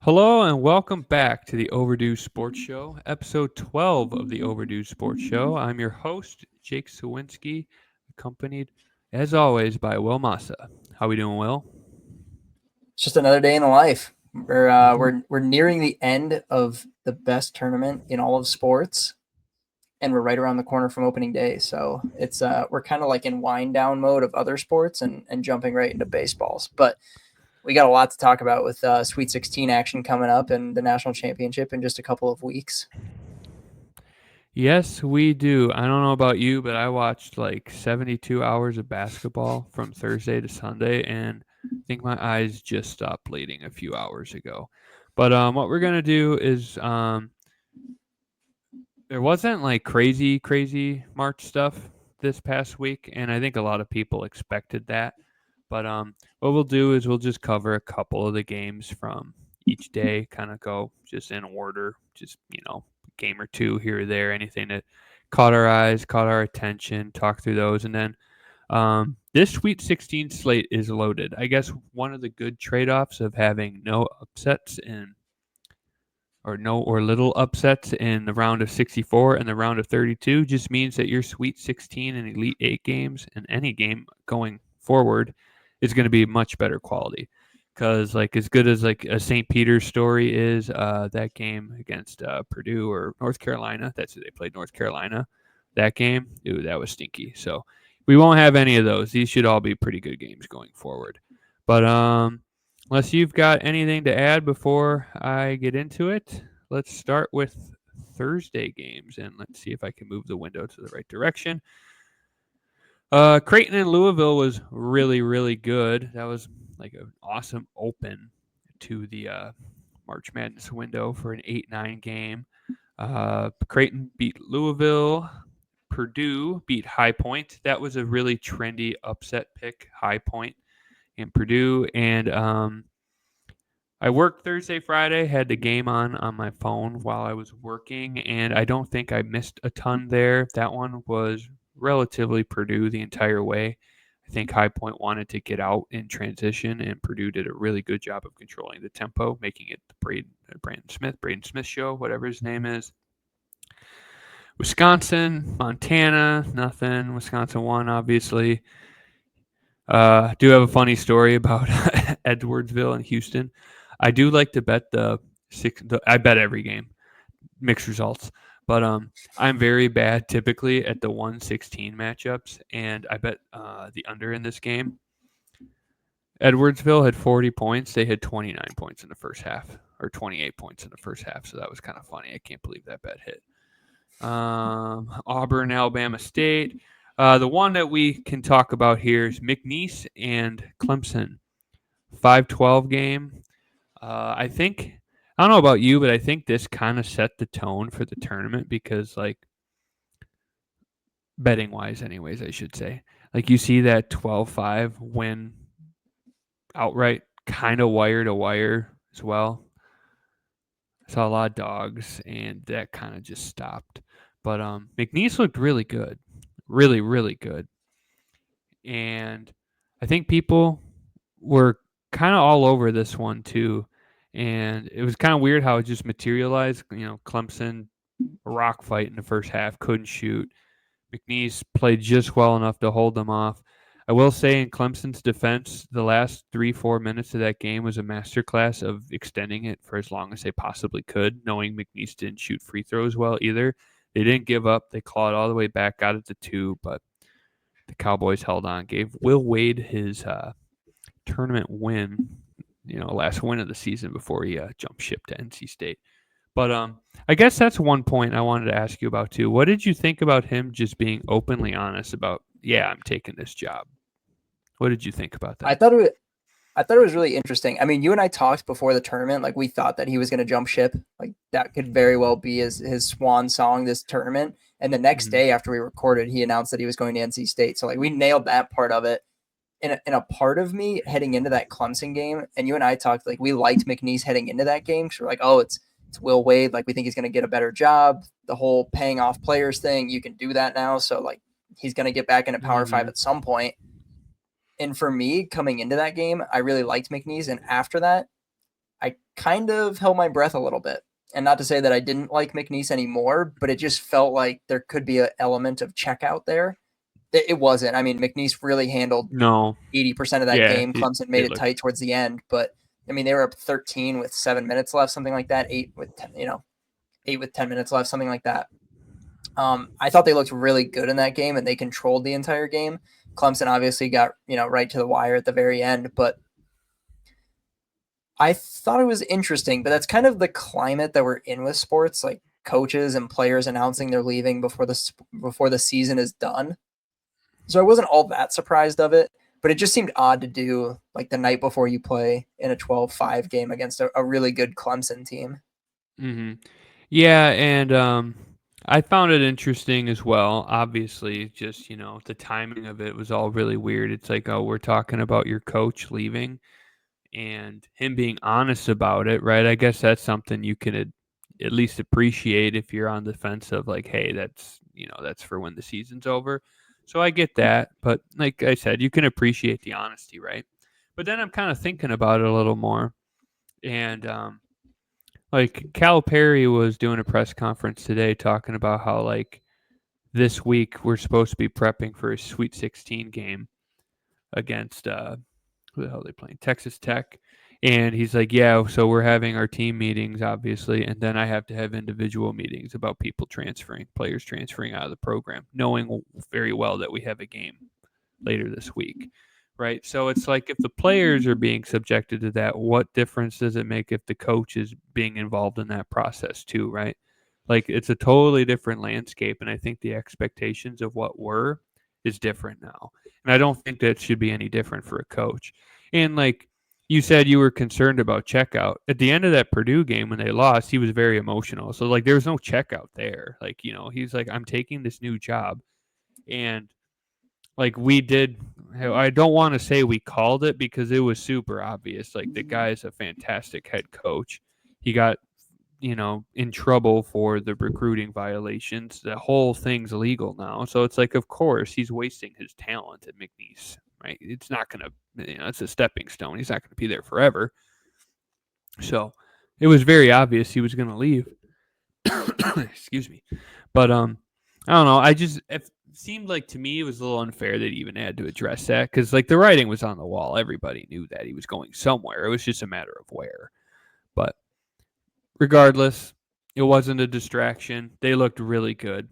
Hello and welcome back to the Overdue Sports Show, episode 12 of the Overdue Sports Show. I'm your host, Jake Sawinski, accompanied, as always, by Will Massa. How we doing, Will? It's just another day in the life. We're uh, Mhm. we're we're nearing the end of the best tournament in all of sports, and we're right around the corner from opening day. So it's we're kind of like in wind down mode of other sports and jumping right into baseballs. But we got a lot to talk about with Sweet 16 action coming up and the national championship in just a couple of weeks. Yes, we do. I don't know about you, but I watched like 72 hours of basketball from Thursday to Sunday, and I think my eyes just stopped bleeding a few hours ago. But what we're going to do is there wasn't like crazy March stuff this past week, and I think a lot of people expected that. But what we'll do is we'll just cover a couple of the games from each day, kind of go just in order, just game or two here or there, anything that caught our eyes, caught our attention, talk through those, and then this Sweet 16 slate is loaded. I guess one of the good trade offs of having no upsets in no or little upsets in the round of 64 and the round of 32 just means that your Sweet 16 and Elite 8 games and any game going forward is going to be much better quality. Because like as good as like a St. Peter's story is, that game against Purdue or North Carolina, that's who they played, North Carolina. That game, ooh, that was stinky. So we won't have any of those. These should all be pretty good games going forward. But unless you've got anything to add before I get into it, let's start with Thursday games and let's see if I can move the window to the right direction. Creighton and Louisville was really good. That was like an awesome open to the March Madness window for an 8-9 game. Creighton beat Louisville. Purdue beat High Point. That was a really trendy upset pick, High Point and Purdue. And I worked Thursday, Friday, had the game on my phone while I was working, and I don't think I missed a ton there. That one was relatively Purdue the entire way. I think High Point wanted to get out in transition, and Purdue did a really good job of controlling the tempo, making it the Braden Smith show, whatever his name is. Wisconsin, Montana, nothing. Wisconsin won, obviously. Do have a funny story about Edwardsville and Houston. I do like to bet I bet every game, mixed results. But I'm very bad typically at the 116 matchups, and I bet the under in this game. Edwardsville had 40 points. They had 29 points in the first half, or 28 points in the first half. So that was kind of funny. I can't believe that bet hit. Auburn, Alabama State. The one that we can talk about here is McNeese and Clemson. 5-12 game. I don't know about you, but I think this kind of set the tone for the tournament because, like, betting wise, anyways, I should say. Like, you see that 12-5 win outright, kind of wire to wire as well. I saw a lot of dogs, and that kind of just stopped. But McNeese looked really good, really good, and I think people were kind of all over this one too. And it was kind of weird how it just materialized. Clemson a rock fight in the first half, couldn't shoot. McNeese played just well enough to hold them off. I will say, in Clemson's defense, the last 3-4 minutes of that game was a masterclass of extending it for as long as they possibly could, knowing McNeese didn't shoot free throws well either. They didn't give up. They clawed all the way back, got it to 2, but the Cowboys held on, gave Will Wade his tournament win, last win of the season before he jumped ship to NC State. But I guess that's one point I wanted to ask you about too. What did you think about him just being openly honest about, yeah, I'm taking this job? What did you think about I that? thought it I thought it was really interesting. I mean, you and I talked before the tournament, like we thought that he was going to jump ship. Like that could very well be his swan song this tournament. And the next Mm-hmm. day after we recorded, he announced that he was going to NC State. So like we nailed that part of it. And a part of me heading into that Clemson game, and you and I talked like we liked McNeese heading into that game. So we're like, oh, it's Will Wade. Like we think he's going to get a better job. The whole paying off players thing, you can do that now. So like he's going to get back into Power Mm-hmm. Five at some point. And for me, coming into that game, I really liked McNeese. And after that, I kind of held my breath a little bit. And not to say that I didn't like McNeese anymore, but it just felt like there could be an element of checkout there. It wasn't. I mean, McNeese really handled No. 80% of that Yeah, game. Clemson made it it looked. tight towards the end, but I mean, they were up 13 with 7 minutes left, something like that. 8 with 10, 8 with 10 minutes left, something like that. I thought they looked really good in that game, and they controlled the entire game. Clemson obviously got right to the wire at the very end, but I thought it was interesting. But that's kind of the climate that we're in with sports, like coaches and players announcing they're leaving before the season is done. So I wasn't all that surprised of it, but it just seemed odd to do like the night before you play in a 12-5 game against a really good Clemson team. Hmm. Yeah, and I found it interesting as well. Obviously, just the timing of it was all really weird. It's like, oh, we're talking about your coach leaving and him being honest about it, right? I guess that's something you can at least appreciate if you're on the fence of like, hey, that's for when the season's over. So I get that, but like I said, you can appreciate the honesty, right? But then I'm kind of thinking about it a little more, and like Calipari was doing a press conference today talking about how like this week we're supposed to be prepping for a Sweet 16 game against who the hell are they playing? Texas Tech. And he's like, yeah, so we're having our team meetings, obviously, and then I have to have individual meetings about people transferring, players transferring out of the program, knowing very well that we have a game later this week, right? So it's like if the players are being subjected to that, what difference does it make if the coach is being involved in that process too, right? Like it's a totally different landscape, and I think the expectations of what were is different now. And I don't think that should be any different for a coach. And like you said, you were concerned about checkout. At the end of that Purdue game when they lost, he was very emotional. So like there was no checkout there. Like, he's like, I'm taking this new job. And like we did, I don't want to say we called it because it was super obvious. Like the guy is a fantastic head coach. He got in trouble for the recruiting violations. The whole thing's illegal now. So it's like, of course, he's wasting his talent at McNeese, right? It's not going to, it's a stepping stone. He's not going to be there forever. So it was very obvious he was going to leave. Excuse me. But, I don't know. It seemed like to me it was a little unfair that he even had to address that because, like, the writing was on the wall. Everybody knew that he was going somewhere. It was just a matter of where. But regardless, it wasn't a distraction. They looked really good.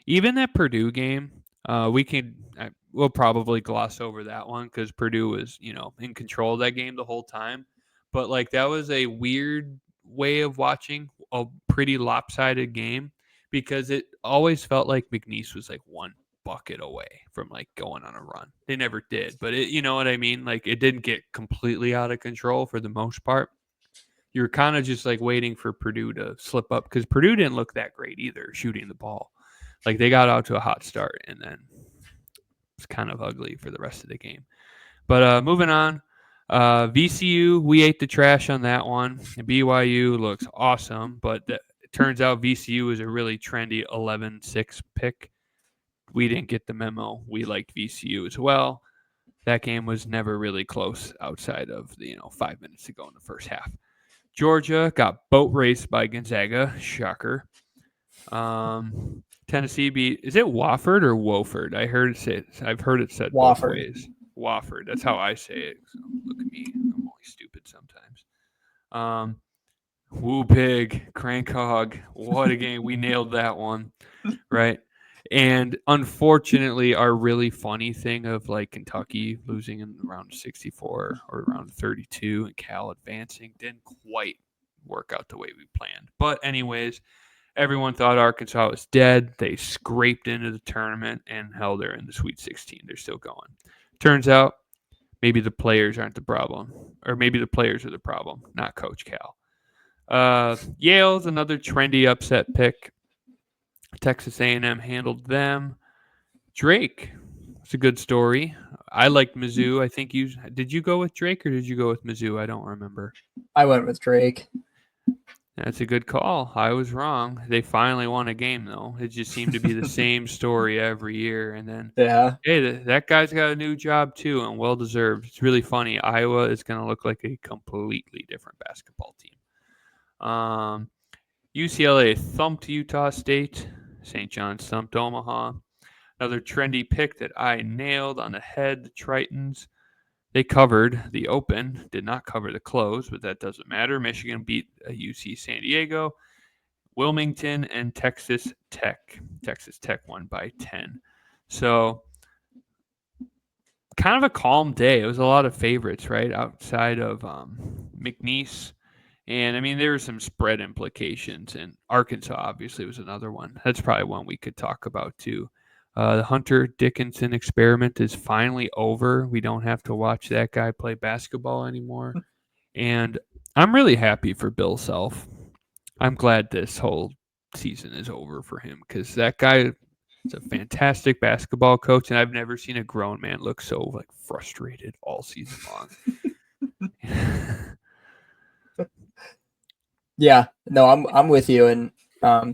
Even that Purdue game, we'll probably gloss over that one because Purdue was in control of that game the whole time. But like that was a weird way of watching a pretty lopsided game because it always felt like McNeese was like one bucket away from like going on a run. They never did, but you know what I mean? Like it didn't get completely out of control for the most part. You're kind of just like waiting for Purdue to slip up because Purdue didn't look that great either shooting the ball. Like they got out to a hot start and then it's kind of ugly for the rest of the game. But moving on, VCU, we ate the trash on that one. BYU looks awesome, but it turns out VCU is a really trendy 11-6 pick. We didn't get the memo. We liked VCU as well. That game was never really close outside of the 5 minutes to go in the first half. Georgia got boat raced by Gonzaga. Shocker. Tennessee beat. Is it Wofford or Wofford? I've heard it said both Wofford. ways. Wofford. That's how I say it. So look at me. I'm only stupid sometimes. Woo pig, crank hog. What a game. We nailed that one. Right. And unfortunately, our really funny thing of like Kentucky losing in round 64 or round 32 and Cal advancing didn't quite work out the way we planned. But, anyways, everyone thought Arkansas was dead. They scraped into the tournament and hell, they're in the Sweet 16. They're still going. Turns out maybe the players aren't the problem, or maybe the players are the problem, not Coach Cal. Yale's another trendy upset pick. Texas A&M handled them. Drake, it's a good story. I liked Mizzou. I think did you go with Drake or did you go with Mizzou? I don't remember. I went with Drake. That's a good call. I was wrong. They finally won a game, though. It just seemed to be the same story every year. And then, Yeah. hey, that guy's got a new job, too, and well deserved. It's really funny. Iowa is going to look like a completely different basketball team. UCLA thumped Utah State. St. John's thumped Omaha. Another trendy pick that I nailed on the head, the Tritons. They covered the open, did not cover the close, but that doesn't matter. Michigan beat UC San Diego, Wilmington, and Texas Tech. Texas Tech won by 10. So, kind of a calm day. It was a lot of favorites, right? Outside of McNeese. And I mean, there were some spread implications, and Arkansas obviously was another one. That's probably one we could talk about too. The Hunter Dickinson experiment is finally over. We don't have to watch that guy play basketball anymore. And I'm really happy for Bill Self. I'm glad this whole season is over for him because that guy is a fantastic basketball coach, and I've never seen a grown man look so like frustrated all season long. Yeah, no, I'm with you. And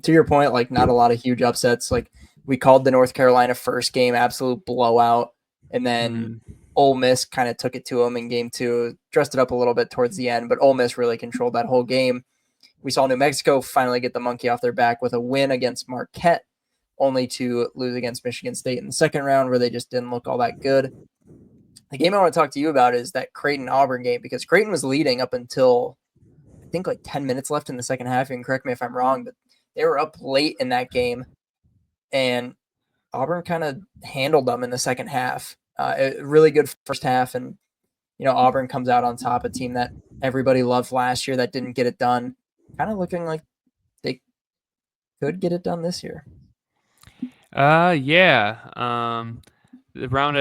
to your point, like not a lot of huge upsets. Like we called the North Carolina first game absolute blowout, and then Mm. Ole Miss kind of took it to them in game two, dressed it up a little bit towards the end, but Ole Miss really controlled that whole game. We saw New Mexico finally get the monkey off their back with a win against Marquette, only to lose against Michigan State in the second round, where they just didn't look all that good. The game I want to talk to you about is that Creighton Auburn game, because Creighton was leading up until I think like 10 minutes left in the second half. You can correct me if I'm wrong, but they were up late in that game, and Auburn kind of handled them in the second half. A really good first half, and Auburn comes out on top, a team that everybody loved last year that didn't get it done, kind of looking like they could get it done this year. Yeah. The round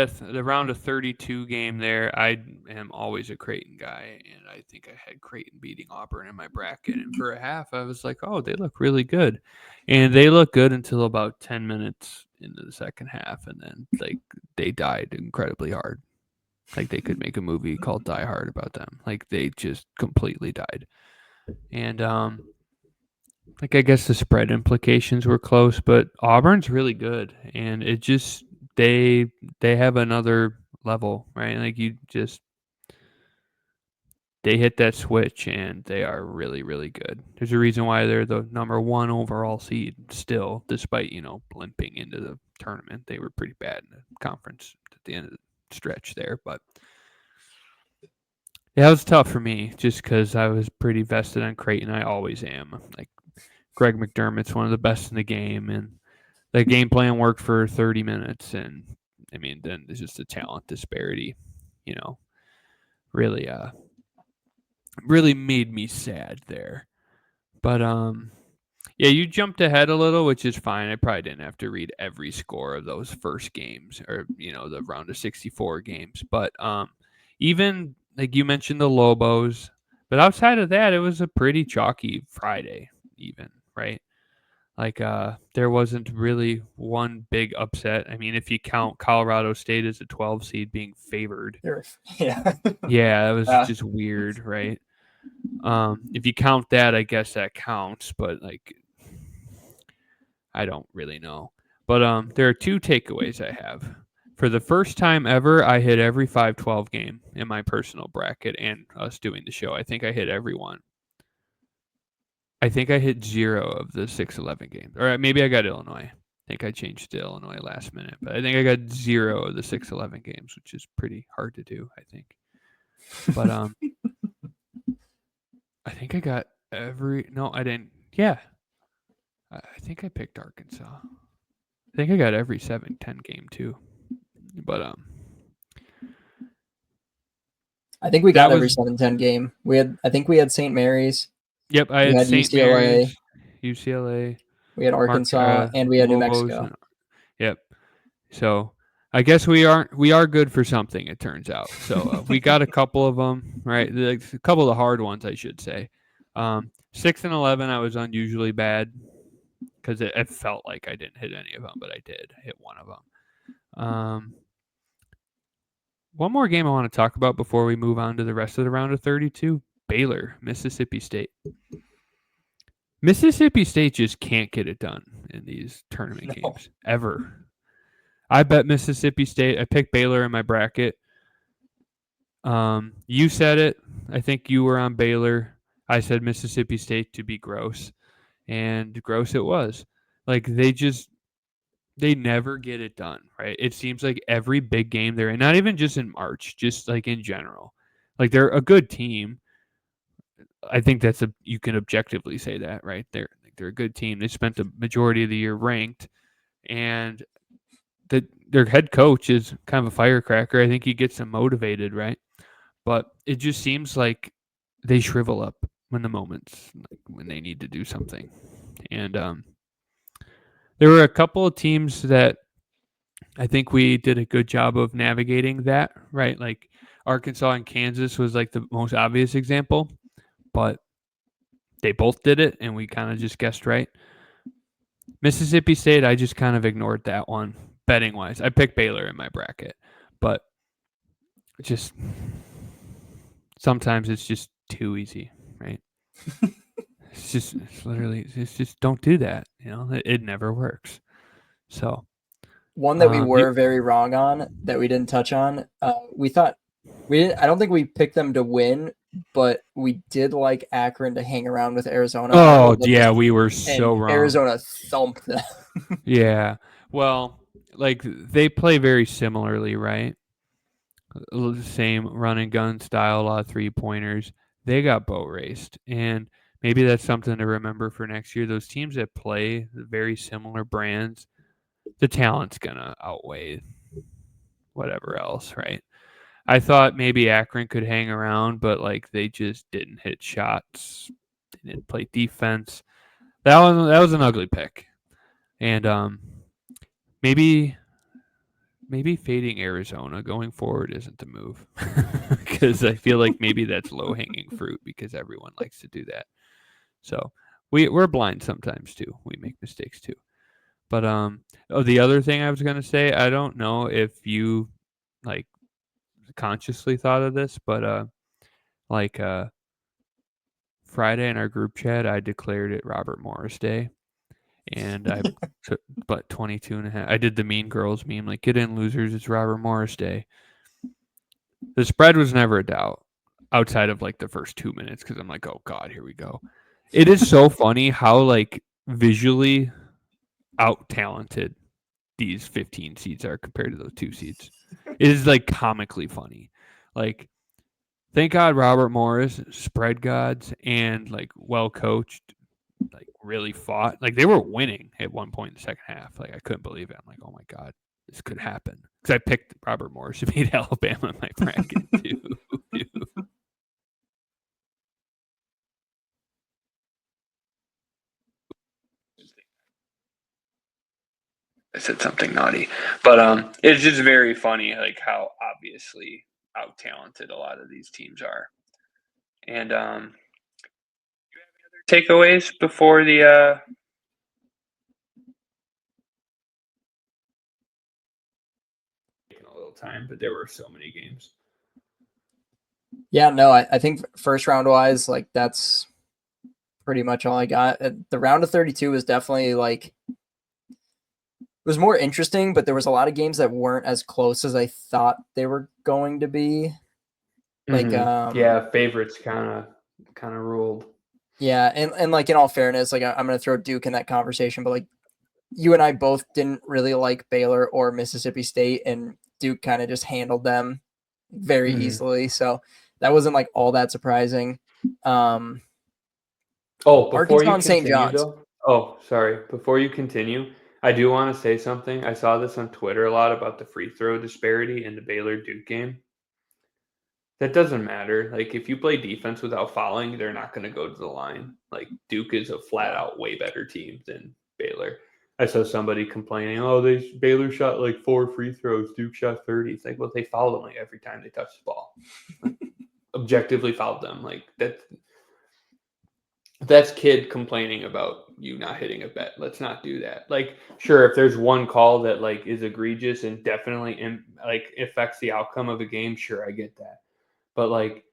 of 32 game there. I am always a Creighton guy, and I think I had Creighton beating Auburn in my bracket. And for a half, I was like, "Oh, they look really good," and they look good until about 10 minutes into the second half, and then like they died incredibly hard. Like they could make a movie called Die Hard about them. Like they just completely died, and like I guess the spread implications were close, but Auburn's really good, and it just they they have another level, right? Like you just they hit that switch, and they are really really good. There's a reason why they're the number one overall seed still, despite limping into the tournament. They were pretty bad in the conference at the end of the stretch there, but yeah, it was tough for me just because I was pretty vested on Creighton. I always am. Like Greg McDermott's one of the best in the game, and the game plan worked for 30 minutes. And I mean, then there's just a talent disparity, you know, really, really made me sad there. But, yeah, you jumped ahead a little, which is fine. I probably didn't have to read every score of those first games or, the round of 64 games. But, even like you mentioned the Lobos, but outside of that, it was a pretty chalky Friday, even, right? Like there wasn't really one big upset. I mean, if you count Colorado State as a 12 seed being favored, Yeah. yeah, that was uh, just weird, right? If you count that, I guess that counts, but like I don't really know. But there are two takeaways I have. For the first time ever, I hit every 5-12 game in my personal bracket and us doing the show. I think I hit every one. I think I hit 0 of the 6-11 games. Or maybe I got Illinois. I think I changed to Illinois last minute. But I think I got 0 of the 6-11 games, which is pretty hard to do, I think. But I think I got every no, I didn't. Yeah. I think I picked Arkansas. I think I got every 7-10 game too. But I think we that got every was 7-10 game. I think we had St. Mary's, yep, I we had had St. UCLA, Mary's, UCLA, we had Mark Arkansas, and we had New Lobos Mexico. and yep. So I guess we are good for something. It turns out. So we got a couple of them right. A couple of the hard ones, I should say. 6 and 11, I was unusually bad because it felt like I didn't hit any of them, but I did hit one of them. One more game I want to talk about before we move on to the rest of the round of 32. Baylor, Mississippi State. Mississippi State just can't get it done in these tournament No. games ever. I bet Mississippi State. I picked Baylor in my bracket. You said it. I think you were on Baylor. I said Mississippi State to be gross, and gross it was. Like they never get it done, right? It seems like every big game they're in, not even just in March, just like in general. Like they're a good team. I think you can objectively say that, right? They're a good team. They spent the majority of the year ranked, and their head coach is kind of a firecracker. I think he gets them motivated, right? But it just seems like they shrivel up when the moments, like when they need to do something. And there were a couple of teams that I think we did a good job of navigating that, right? Like Arkansas and Kansas was like the most obvious example, but they both did it and we kind of just guessed right. Mississippi State, I just kind of ignored that one betting wise. I picked Baylor in my bracket, but just sometimes it's just too easy, right? It's literally, it's just don't do that. It never works. So, One that we you, were very wrong on that we didn't touch on. We thought we didn't. I don't think we picked them to win, but we did like Akron to hang around with Arizona a oh, little bit yeah, we were so and wrong. Arizona thumped them. Yeah. Well, like they play very similarly, right? The same run and gun style, a lot of 3-pointers. They got boat raced. And maybe that's something to remember for next year. Those teams that play very similar brands, the talent's going to outweigh whatever else, right? I thought maybe Akron could hang around, but like they just didn't hit shots. They didn't play defense. That was an ugly pick. And maybe fading Arizona going forward isn't the move because I feel like maybe that's low hanging fruit because everyone likes to do that. So we're blind sometimes too. We make mistakes too. But the other thing I was gonna say, I don't know if you like consciously thought of this, but like Friday in our group chat, I declared it Robert Morris Day, and I took but 22 and a half. I did the Mean Girls meme, like get in losers, it's Robert Morris Day. The spread was never a doubt outside of like the first 2 minutes because I'm like, oh God, here we go. It is so funny how like visually out talented these 15 seeds are compared to those 2 seeds. It is like comically funny. Like, thank God Robert Morris, spread gods, and like well coached, like really fought. Like they were winning at one point in the second half. Like I couldn't believe it. I'm like, oh my God, this could happen. Because I picked Robert Morris to beat Alabama in my bracket too. I said something naughty, but it's just very funny, like how obviously out talented a lot of these teams are. And takeaways before the taking a little time, but there were so many games. Yeah, no, I think first round wise, like that's pretty much all I got. The round of 32 was definitely like it was more interesting, but there was a lot of games that weren't as close as I thought they were going to be. Like Yeah, favorites kind of ruled. yeah, and like in all fairness, like I'm gonna throw Duke in that conversation, but like you and I both didn't really like Baylor or Mississippi State, and Duke kind of just handled them very easily. So that wasn't like all that surprising. Oh, before Arkansas you and St. continue John's. though. Oh, sorry. Before you continue, I do want to say something. I saw this on Twitter a lot about the free throw disparity in the Baylor Duke game. That doesn't matter. Like if you play defense without fouling, they're not going to go to the line. Like Duke is a flat out way better team than Baylor. I saw somebody complaining, "Oh, Baylor shot like 4 free throws, Duke shot 30." It's like, well, they fouled them like every time they touched the ball. Like, objectively fouled them. Like that's kid complaining about you not hitting a bet. Let's not do that. Like, sure, if there's one call that like is egregious and definitely like affects the outcome of a game, sure, I get that. But like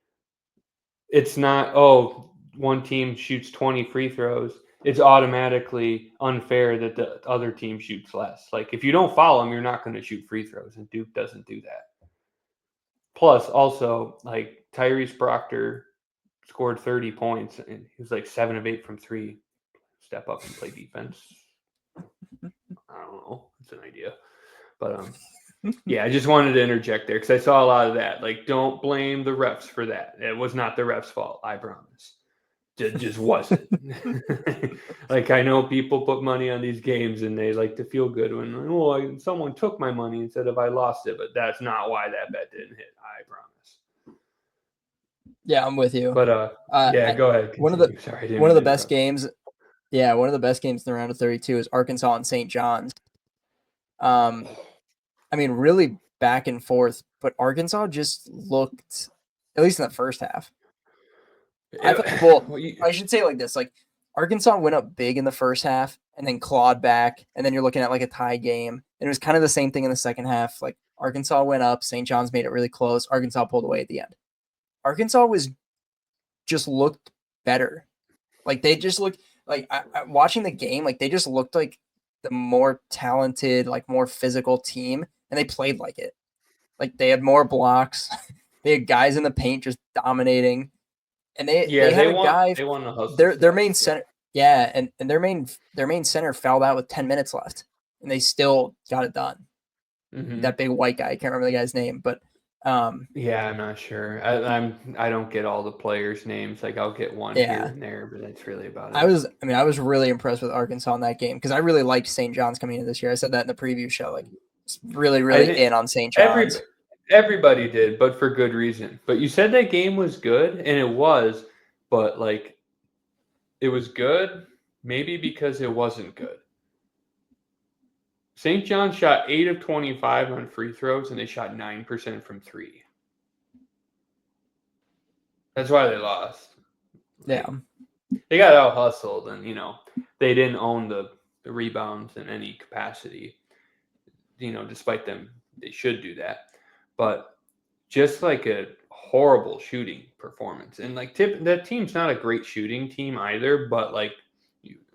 it's not, oh, one team shoots 20 free throws it's automatically unfair that the other team shoots less. Like if you don't foul them, you're not going to shoot free throws, and Duke doesn't do that. Plus, also like Tyrese Proctor scored 30 points, and he was like 7 of 8 from three. Step up and play defense. I don't know. It's an idea, but yeah, I just wanted to interject there because I saw a lot of that. Like, don't blame the refs for that. It was not the refs' fault. I promise. It just wasn't. Like I know people put money on these games and they like to feel good when someone took my money instead of I lost it, but that's not why that bet didn't hit. I promise. Yeah, I'm with you. But yeah, go ahead. One of Continue. Sorry, I didn't one of mean the to best interrupt. games. Yeah, one of the best games in the round of 32 is Arkansas and St. John's. I mean, really back and forth, but Arkansas just looked, at least in the first half. I thought, well, I should say it like this: like Arkansas went up big in the first half and then clawed back, and then you're looking at like a tie game, and it was kind of the same thing in the second half. Like Arkansas went up, St. John's made it really close. Arkansas pulled away at the end. Arkansas was just looked better. Like they just looked like watching the game, like they just looked like the more talented, like more physical team, and they played like it. Like they had more blocks, they had guys in the paint just dominating, and they had a guy. They won the hustle Their stats. main center, yeah, and their main center fouled out with 10 minutes left, and they still got it done. Mm-hmm. That big white guy, I can't remember the guy's name, but yeah, I'm not sure. I don't get all the players' names. Like I'll get one here and there, but that's really about it. I was really impressed with Arkansas in that game because I really liked St. John's coming into this year. I said that in the preview show. Like, really in on St. John's. Everybody did, but for good reason. But you said that game was good, and it was, but like, it was good maybe because it wasn't good. St. John shot 8 of 25 on free throws, and they shot 9% from three. That's why they lost. Yeah. They got out hustled, and they didn't own the rebounds in any capacity. Despite them, they should do that, but just like a horrible shooting performance, and like that team's not a great shooting team either. But like,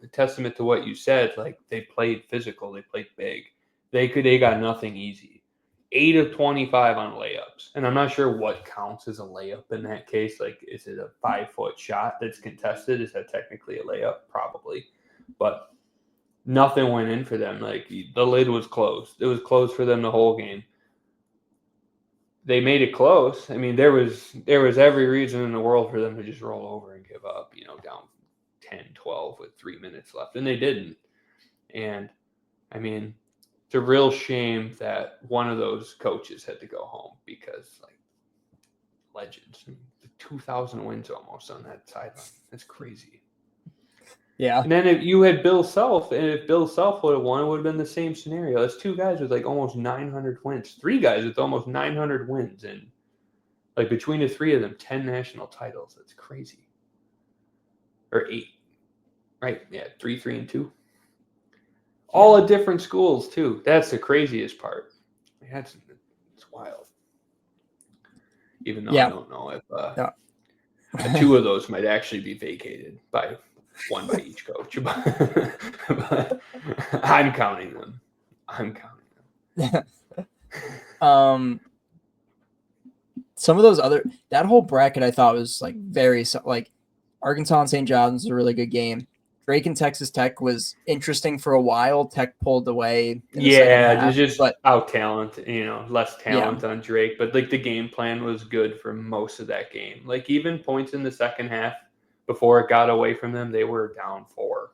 a testament to what you said, like they played physical, they played big. They got nothing easy. 8 of 25 on layups. And I'm not sure what counts as a layup in that case. Like, is it a 5-foot shot that's contested? Is that technically a layup? Probably. But nothing went in for them. Like, the lid was closed. It was closed for them the whole game. They made it close. I mean, there was every reason in the world for them to just roll over and give up, down 10-12 with 3 minutes left. And they didn't. And, I mean, it's a real shame that one of those coaches had to go home because, like, legends. 2,000 wins almost on that sideline. That's crazy. Yeah. And then if you had Bill Self, and if Bill Self would have won, it would have been the same scenario. That's two guys with like almost 900 wins. Three guys with almost 900 wins. And like between the three of them, 10 national titles. That's crazy. Or 8. Right. Yeah. 3, 3, and 2. All at different schools too. That's the craziest part. It's wild. Even though I don't know if two of those might actually be vacated by one by each coach, but I'm counting them. Some of those that whole bracket I thought was like very like Arkansas and St. John's was a really good game. Drake and Texas Tech was interesting for a while. Tech pulled away. There's just out talent, less talent on Drake. But like the game plan was good for most of that game. Like even points in the second half before it got away from them, they were down 4,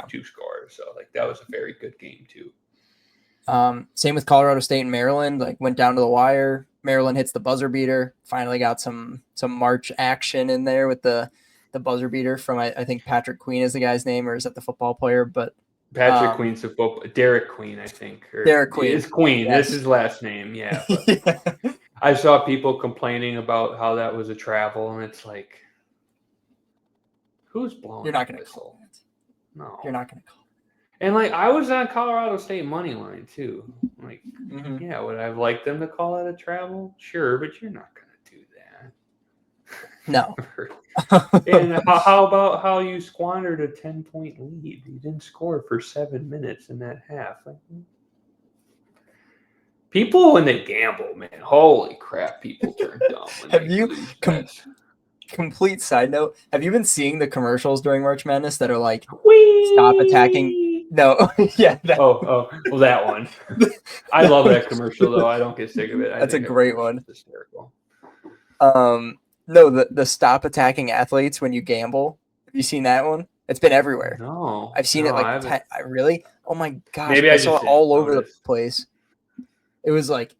2 scores. So like that was a very good game too. Same with Colorado State and Maryland. Like went down to the wire. Maryland hits the buzzer beater. Finally got some March action in there with the buzzer beater from I think Patrick Queen is the guy's name, or is that the football player? But Patrick Queen's the football. Derek Queen, I think. Derek Queen. It's Queen. Yes. This is his last name. Yeah. But I saw people complaining about how that was a travel, and it's like, who's blowing? You're not going to call it. No, you're not going to call it. And like I was on Colorado State money line too. Like, yeah, would I have liked them to call it a travel? Sure, but you're not going to do that. No. And how about how you squandered a 10-point lead? You didn't score for 7 minutes in that half. Like, people, when they gamble, man, holy crap, people turn dumb when Have they you lose bets. complete side note? Have you been seeing the commercials during March Madness that are like, stop attacking? Whee! No, yeah, Well, that one. I love that commercial though. I don't get sick of it. I that's a think great everyone's one. just hysterical. No, the stop attacking athletes when you gamble. Have you seen that one? It's been everywhere. No, I've seen it I like haven't. I really. Oh my gosh, Maybe I I saw just it didn't all over the notice. place. It was like,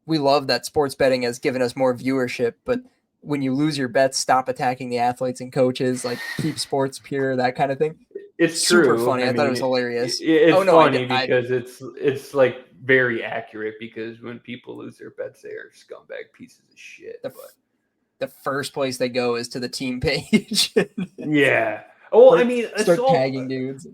we love that sports betting has given us more viewership, but when you lose your bets, stop attacking the athletes and coaches, like keep sports pure, that kind of thing. It's Super true. funny. I I thought it mean, was hilarious. it's Oh no, I funny did. because it's like very accurate because when people lose their bets, they are scumbag pieces of shit. The, But the first place they go is to the team page. yeah. Well, I mean, it's Start all tagging dudes.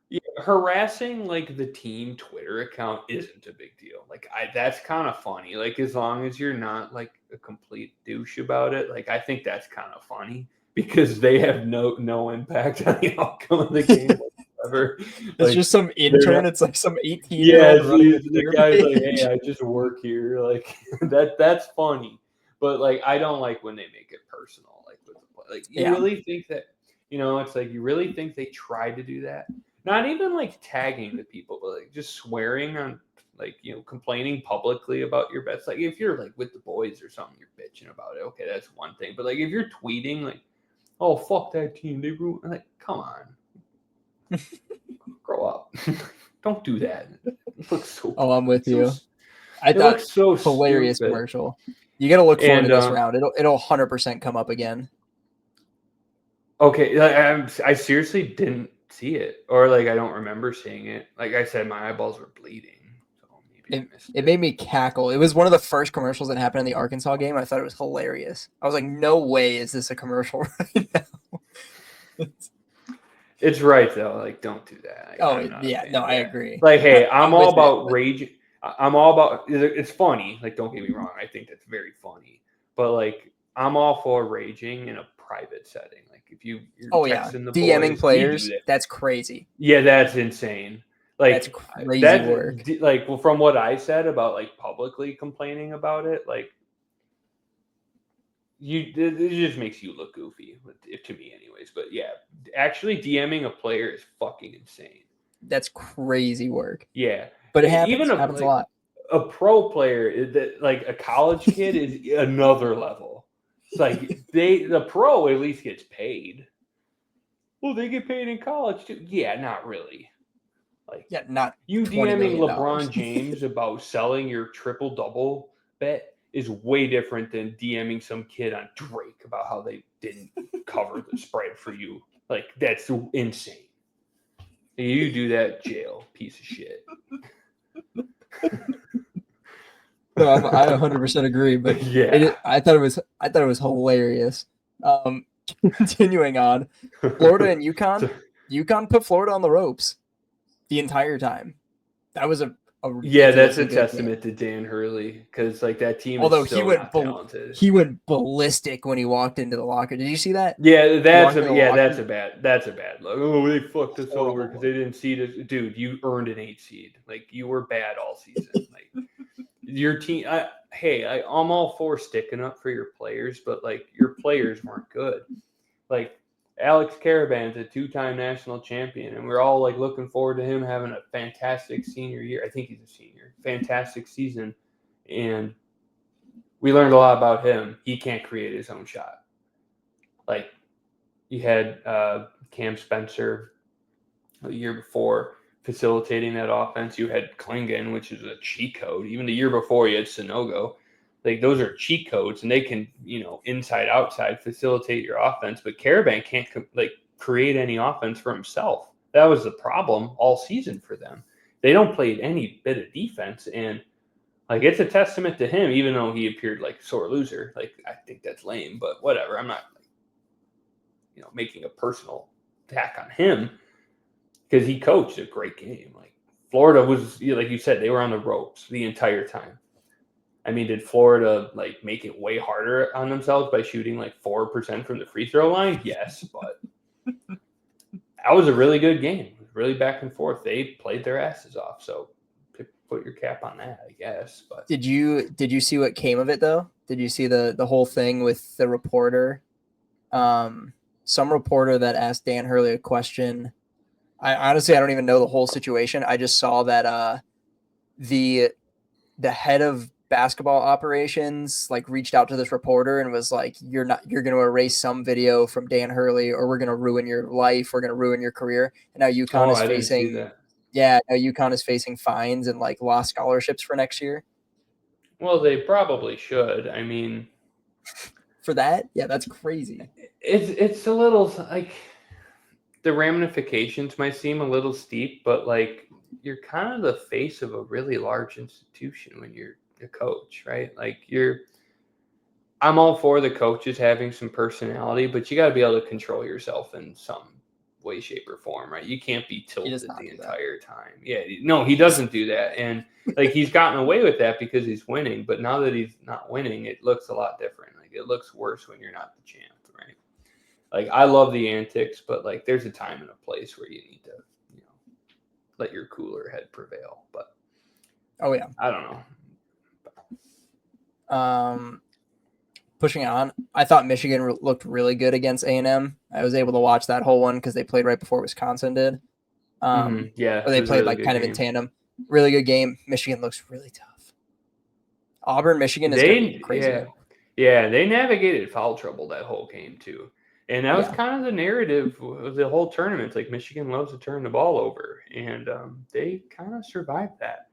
yeah, harassing like the team Twitter account isn't a big deal. Like that's kind of funny. Like as long as you're not like a complete douche about it, like I think that's kind of funny because they have no impact on the outcome of the game whatsoever. It's Like just some they're not. intern. It's like some 18-year-old Yeah, running the the Twitter guy's like, hey, page. I just work here. Like that's funny. But like I don't like when they make it personal. Like with the like you Yeah. really think that it's like you really think they tried to do that? Not even like tagging the people, but like just swearing on like complaining publicly about your bets. Like if you're like with the boys or something, you're bitching about it. Okay, that's one thing. But like if you're tweeting like, oh fuck that team, they ruined. Like come on, grow up. Don't do that. It looks so. Oh, I'm with So you. I it thought looks so hilarious stupid. commercial. You got to look forward to And this round. It'll 100% come up again. okay, I seriously didn't see it, or like I don't remember seeing it. Like I said, my eyeballs were bleeding, so maybe I missed It it. made me cackle. It was one of the first commercials that happened in the Arkansas game. I thought it was hilarious. I was like, no way is this a commercial right now. It's right though. Like don't do that. Oh I'm not a yeah, fan no, of I that. agree. Like hey, I'm I'm all with it. about rage. I'm all about. It's funny. Like don't get me wrong. I think that's very funny. But like I'm all for raging in a private setting. Like if you're Oh yeah, texting the DMing boys, we do players. that. That's crazy. Yeah, that's insane. That's Like crazy that, work. like well, from what I said about like publicly complaining about it, like it just makes you look goofy to me, anyways. But yeah, actually DMing a player is fucking insane. That's crazy work. Yeah, But it even happens a lot. a pro player that like a college kid is another level. It's like the pro at least gets paid. Well, they get paid in college too. Yeah, not really. Like Yeah, not you $20 DMing million. LeBron James about selling your triple double bet is way different than DMing some kid on Drake about how they didn't cover the spread for you. Like that's insane. You do that, jail, piece of shit. No, I 100% agree. But Yeah. I thought it was hilarious. Continuing on, Florida and UConn. UConn put Florida on the ropes the entire time. That was a Yeah, that's a ridiculously good game. testament to Dan Hurley because like that team is Although so not talented. he went ballistic when he walked into the locker. Did you see that? Yeah, He walked into the locker. that's a bad look. Oh, they fucked us over Horrible because look. they didn't seed us. Dude, you earned an 8 seed. Like you were bad all season. Like your team. I'm all for sticking up for your players, but like your players weren't good. Like Alex Caravan's a 2-time national champion, and we're all like looking forward to him having a fantastic senior year. I think he's a senior. Fantastic season, and we learned a lot about him. He can't create his own shot. Like you had Cam Spencer the year before facilitating that offense. You had Klingon, which is a cheat code. Even the year before, you had Sonogo. Like those are cheat codes, and they can inside outside facilitate your offense. But Caravan can't create any offense for himself. That was the problem all season for them. They don't play any bit of defense, and like it's a testament to him, even though he appeared like a sore loser. Like I think that's lame, but whatever. I'm not making a personal attack on him because he coached a great game. Like Florida was, like you said, they were on the ropes the entire time. I mean, did Florida like make it way harder on themselves by shooting like 4% from the free throw line? Yes, but that was a really good game. It was really back and forth. They played their asses off. So put your cap on that, I guess. But did you see what came of it though? Did you see the whole thing with the reporter? Some reporter that asked Dan Hurley a question. I honestly I don't even know the whole situation. I just saw that the head of basketball operations like reached out to this reporter and was like, you're going to erase some video from Dan Hurley or we're going to ruin your life, we're going to ruin your career. And now UConn is I didn't see facing that. now UConn is facing fines and like lost scholarships for next year. Well, they probably should. I mean, For that? Yeah, that's crazy. It's a little like the ramifications might seem a little steep, but like you're kind of the face of a really large institution when you're a coach, right? Like I'm all for the coaches having some personality, but you got to be able to control yourself in some way, shape, or form, right? You can't be He does tilted not the do that. entire time. Yeah, no, he doesn't do that, and like he's gotten away with that because he's winning. But now that he's not winning, it looks a lot different. Like it looks worse when you're not the champ, right? Like I love the antics, but like there's a time and a place where you need to, you know, let your cooler head prevail. But Oh yeah. I don't know. Pushing on, I thought Michigan looked really good against A&M. I was able to watch that whole one because they played right before Wisconsin did. Yeah, Or it they was a played really like good kind of in game. tandem. Really good game. Michigan looks really tough. Auburn, Michigan is going to be a crazy game. Yeah, they navigated foul trouble that whole game too. And that was kind of the narrative of the whole tournament. Like Michigan loves to turn the ball over, and they kind of survived that.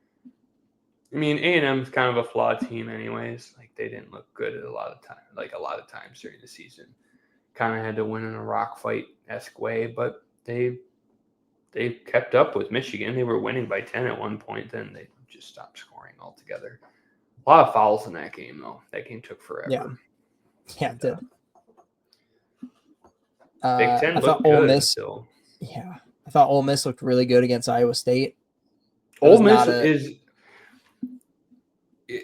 I mean, A&M is kind of a flawed team, anyways. Like they didn't look good at a lot of times during the season. Kind of had to win in a rock fight esque way, but they kept up with Michigan. They were winning by 10 at one point, then they just stopped scoring altogether. A lot of fouls in that game, though. That game took forever. Yeah, it did. Big Ten I thought looked Ole good Miss. until. Yeah, I thought Ole Miss looked really good against Iowa State. Ole Miss is.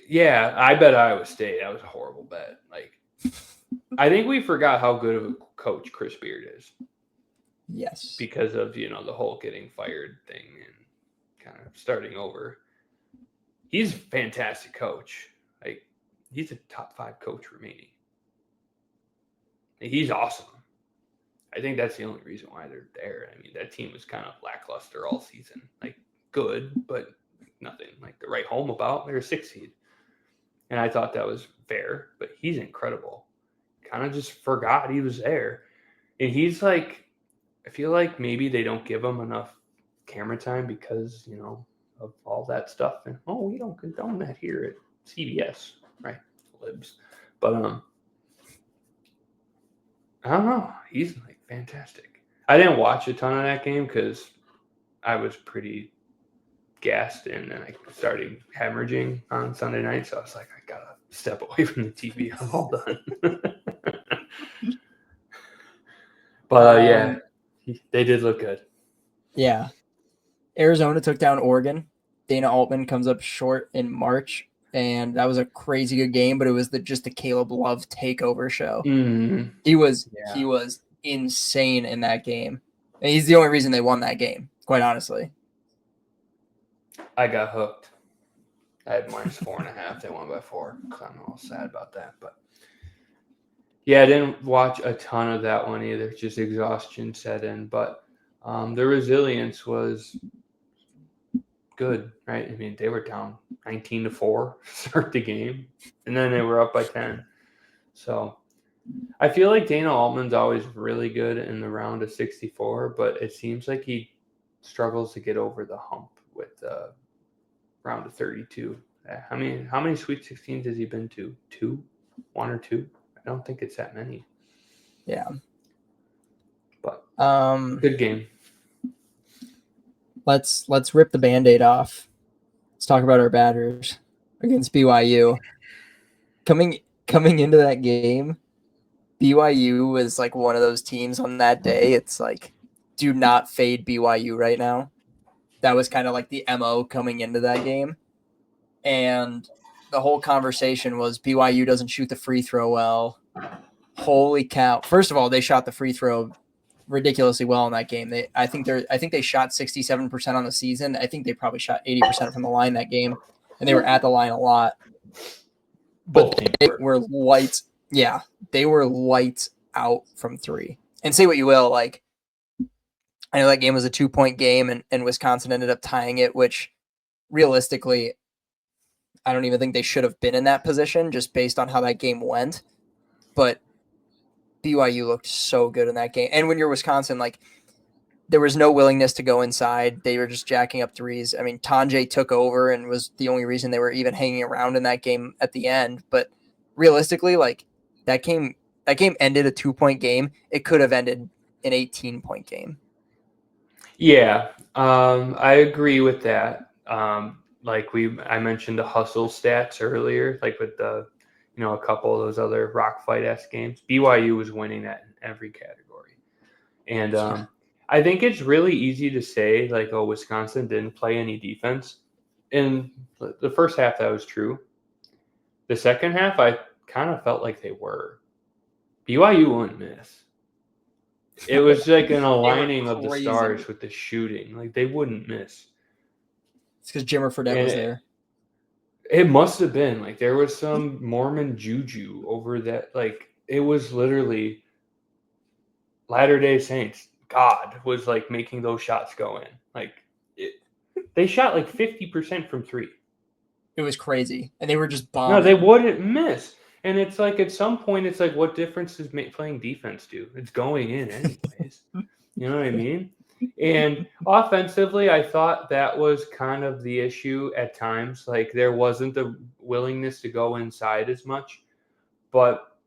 Yeah, I bet Iowa State. That was a horrible bet. Like, I think we forgot how good of a coach Chris Beard is. Yes. Because of the whole getting fired thing and kind of starting over. He's a fantastic coach. Like, he's a top 5 coach remaining. He's awesome. I think that's the only reason why they're there. I mean, that team was kind of lackluster all season. Like, good, but nothing like to write home about. They're a 6 seed. And I thought that was fair, but he's incredible. Kind of just forgot he was there. And he's like, I feel like maybe they don't give him enough camera time because, of all that stuff. And, we don't condone that here at CBS, right? Libs. But, I don't know. He's like fantastic. I didn't watch a ton of that game because I was pretty gassed and then I started hemorrhaging on Sunday night. So I was like, I gotta step away from the TV. I'm all done. But yeah, they did look good. Yeah. Arizona took down Oregon. Dana Altman comes up short in March, and that was a crazy good game, but it was just the Caleb Love takeover show. Mm-hmm. He was insane in that game. And he's the only reason they won that game, quite honestly. I got hooked. I had -4.5. They won by 4. So I'm a little sad about that. But yeah, I didn't watch a ton of that one either. Just exhaustion set in. But the resilience was good, right? I mean, they were down 19-4 start the game, and then they were up by 10. So I feel like Dana Altman's always really good in the round of 64, but it seems like he struggles to get over the hump with the round of 32. How many Sweet 16s has he been to? 2? 1 or 2? I don't think it's that many. Yeah. But good game. Let's rip the Band-Aid off. Let's talk about our Badgers against BYU. Coming into that game, BYU was like one of those teams on that day. It's like, do not fade BYU right now. That was kind of like the MO coming into that game. And the whole conversation was BYU doesn't shoot the free throw well. Holy cow! First of all, they shot the free throw ridiculously well in that game. I think they shot 67% on the season. I think they probably shot 80% from the line that game, and they were at the line a lot. But they were lights. Yeah, they were lights out from three. And say what you will, like I know that game was a 2-point game, and Wisconsin ended up tying it, which realistically, I don't even think they should have been in that position just based on how that game went. But BYU looked so good in that game. And when you're Wisconsin, like there was no willingness to go inside. They were just jacking up threes. I mean, Tanjay took over and was the only reason they were even hanging around in that game at the end. But realistically, like that game ended a 2-point game. It could have ended an 18-point game. Yeah, I agree with that. I mentioned the hustle stats earlier, like with the, a couple of those other rock fight-esque games. BYU was winning that in every category. And I think it's really easy to say, like, oh, Wisconsin didn't play any defense. In the first half, that was true. The second half, I kind of felt like they were. BYU wouldn't miss. It was like an aligning of the stars with the shooting. Like, they wouldn't miss. It's because Jimmer Fredette was there. It must have been. Like, there was some Mormon juju over that. Like, it was literally Latter-day Saints. God was, like, making those shots go in. Like, they shot, like, 50% from three. It was crazy. And they were just bombing. No, they wouldn't miss. And it's like, at some point, it's like, what difference does playing defense do? It's going in anyways. You know what I mean? And offensively, I thought that was kind of the issue at times. Like, there wasn't the willingness to go inside as much, but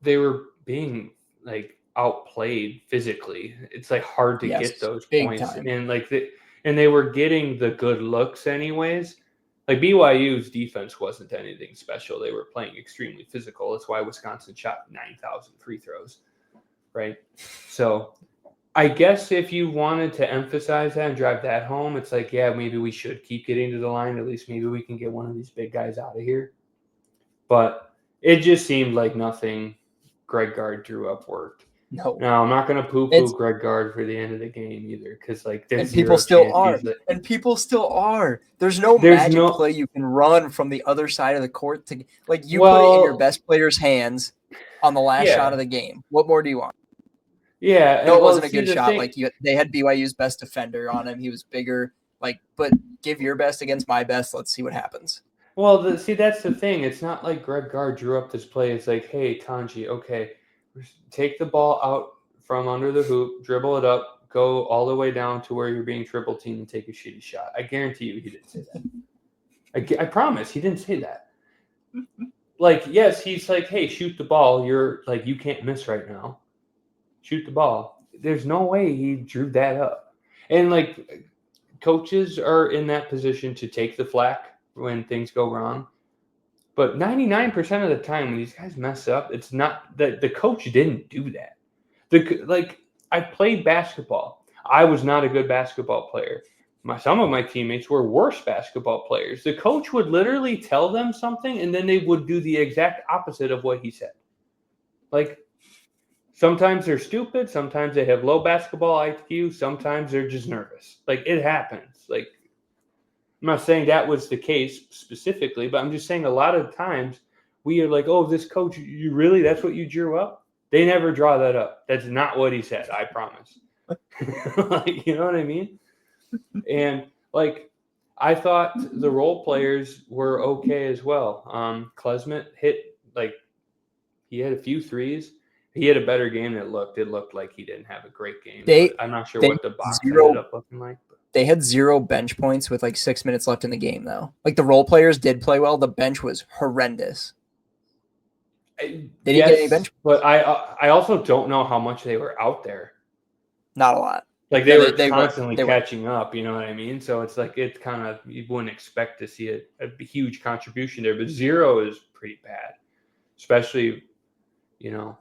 they were being, like, outplayed physically. It's, like, hard to get those points. Time. And, like, they were getting the good looks anyways. Like, BYU's defense wasn't anything special. They were playing extremely physical. That's why Wisconsin shot 9,000 free throws, right? So I guess if you wanted to emphasize that and drive that home, it's like, yeah, maybe we should keep getting to the line. At least maybe we can get one of these big guys out of here. But it just seemed like nothing Greg Gard drew up worked. No. Now, I'm not going to poo-poo Greg Gard for the end of the game either, because, like, there's people still are. And people still are. There's no magic play you can run from the other side of the court to, like, you put it in your best player's hands on the last shot of the game. What more do you want? Yeah, no, it wasn't a good shot. Like, they had BYU's best defender on him. He was bigger. Like, but give your best against my best. Let's see what happens. Well, that's the thing. It's not like Greg Gard drew up this play. It's like, hey, Tanji, okay, take the ball out from under the hoop, dribble it up, go all the way down to where you're being triple teamed and take a shitty shot. I guarantee you he didn't say that. I promise he didn't say that. Like, yes, he's like, hey, shoot the ball. You're like, you can't miss right now. Shoot the ball. There's no way he drew that up. And, like, coaches are in that position to take the flack when things go wrong. But 99% of the time when these guys mess up, it's not that the coach didn't do that. I played basketball. I was not a good basketball player. Some of my teammates were worse basketball players. The coach would literally tell them something, and then they would do the exact opposite of what he said. Like, sometimes they're stupid. Sometimes they have low basketball IQ. Sometimes they're just nervous. Like, it happens. Like, I'm not saying that was the case specifically, but I'm just saying a lot of times we are like, oh, this coach, you really, that's what you drew up? They never draw that up. That's not what he said, I promise. Like, you know what I mean? And, like, I thought the role players were okay as well. Klesmit hit, like, he had a few threes. He had a better game than it looked. It looked like he didn't have a great game. I'm not sure what the box ended up looking like. They had 0 bench points with like 6 minutes left in the game, though. Like, the role players did play well. The bench was horrendous. They didn't get any bench points. But I also don't know how much they were out there. Not a lot. Like, they were constantly catching up, you know what I mean? So it's like, it's kind of, you wouldn't expect to see a huge contribution there. But 0 is pretty bad, especially, you know,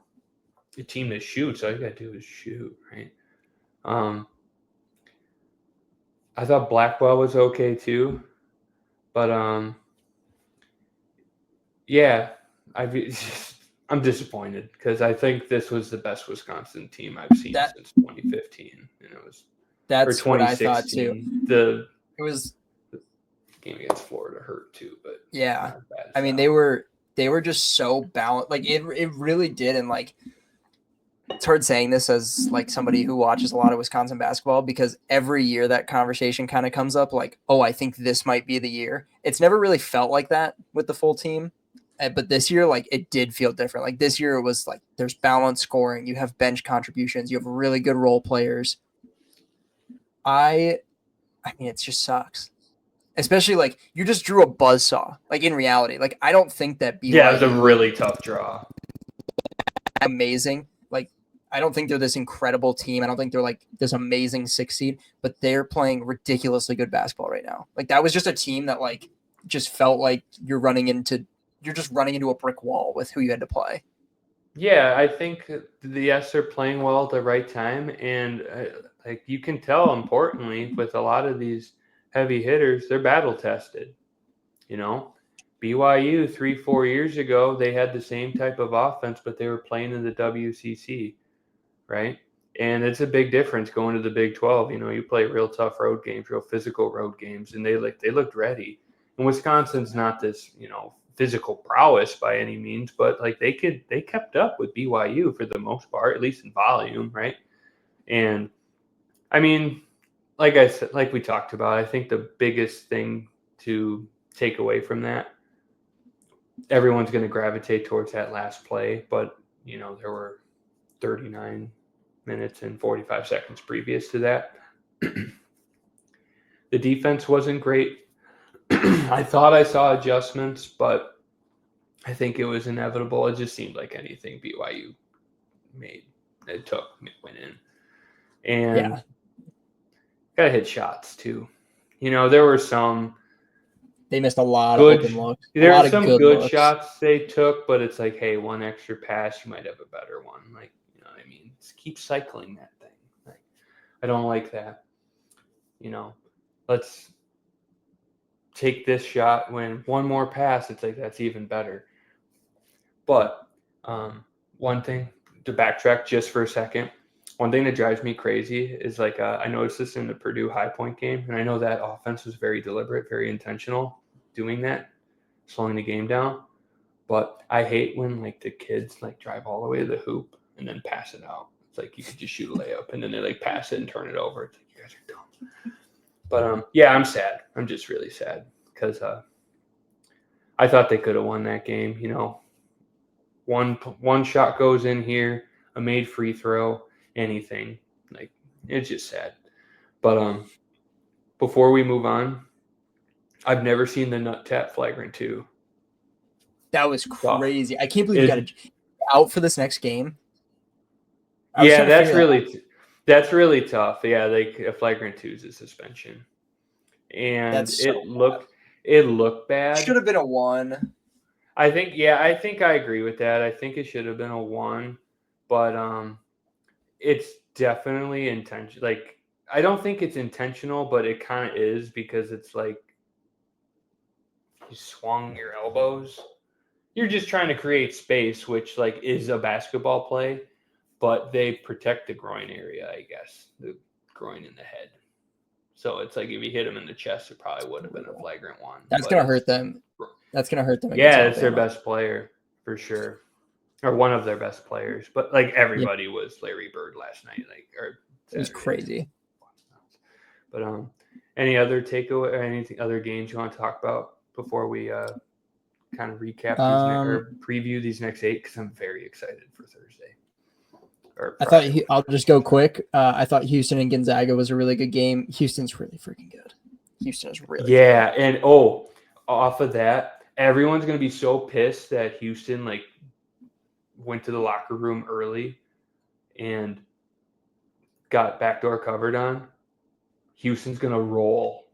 a team that shoots. All you got to do is shoot, right? I thought Blackwell was okay too, but Yeah, I'm disappointed because I think this was the best Wisconsin team I've seen That since 2015, and it was or that's what I thought too. 2016. The It was game against Florida hurt too, but yeah. not as bad as I mean, that one. they were just so balanced. Like it really did, and like it's hard saying this as like somebody who watches a lot of Wisconsin basketball because every year that conversation kind of comes up like, oh, I think this might be the year. It's never really felt like that with the full team. But this year, like it did feel different. Like this year, it was like there's balanced scoring. You have bench contributions. You have really good role players. I mean, it just sucks. Especially like you just drew a buzzsaw. Like in reality, like I don't think that Yeah, it was a BYU really tough draw. amazing. Like I don't think they're this incredible team. I don't think they're like this amazing 6 seed, but they're playing ridiculously good basketball right now. Like that was just a team that like just felt like you're just running into a brick wall with who you had to play. Yeah, I think the S are playing well at the right time, and like you can tell, importantly, with a lot of these heavy hitters, they're battle tested. You know, BYU 3-4 years ago, they had the same type of offense, but they were playing in the WCC, right? And it's a big difference going to the Big 12. You know, you play real tough road games, real physical road games, and they looked ready. And Wisconsin's not this, physical prowess by any means, but like they kept up with BYU for the most part, at least in volume, right? And I mean, like I said, like we talked about, I think the biggest thing to take away from that, everyone's going to gravitate towards that last play, but there were 39 minutes and 45 seconds previous to that. The defense wasn't great. I thought I saw adjustments, but I think it was inevitable. It just seemed like anything BYU made, it took, went in. And Yeah. got to hit shots too. There were some They missed a lot of open good, looks, a there were lot of some good good looks. shots they took, but it's like, hey, one extra pass, you might have a better one. Like, you know what I mean? Just keep cycling that thing. Like, I don't like that. Let's take this shot when one more pass, it's like that's even better. But one thing to backtrack just for a second, one thing that drives me crazy is like I noticed this in the Purdue High Point game, and I know that offense was very deliberate, very intentional doing that, slowing the game down. But I hate when like the kids like drive all the way to the hoop and then pass it out. It's like you could just shoot a layup and then they like pass it and turn it over. It's like you guys are dumb. But yeah, I'm sad. I'm just really sad because I thought they could have won that game. One shot goes in here, a made free throw, anything. Like it's just sad. But before we move on, I've never seen the nut tap flagrant 2. That was So crazy. I can't believe you got it, it out for this next game. I was yeah, trying to figure that out. that's really tough. Yeah, like a flagrant 2 is a suspension, and That's it so looked should bad. have been a 1. I think I agree with that. I think it should have been a 1, but it's definitely intentional. Like I don't think it's intentional, but it kind of is because it's like you swung your elbows. You're just trying to create space, which like is a basketball play, but they protect the groin area, I guess, the groin in the head. So it's like if you hit them in the chest, it probably would have been a flagrant 1. That's But gonna it's hurt them. That's gonna hurt them against yeah, it's their Alabama. best player for sure, or one of their best players. But like Yeah, everybody was Larry Bird last night, like or it was Saturday night. crazy. But any other takeaway or anything other games you want to talk about before we kind of recap these or preview these next 8? Because I'm very excited for Thursday or I thought Friday. I'll just go quick. I thought Houston and Gonzaga was a really good game. Houston's really freaking good. Houston is really good. And off of that, everyone's gonna be so pissed that Houston like went to the locker room early and got backdoor covered on. Houston's gonna roll.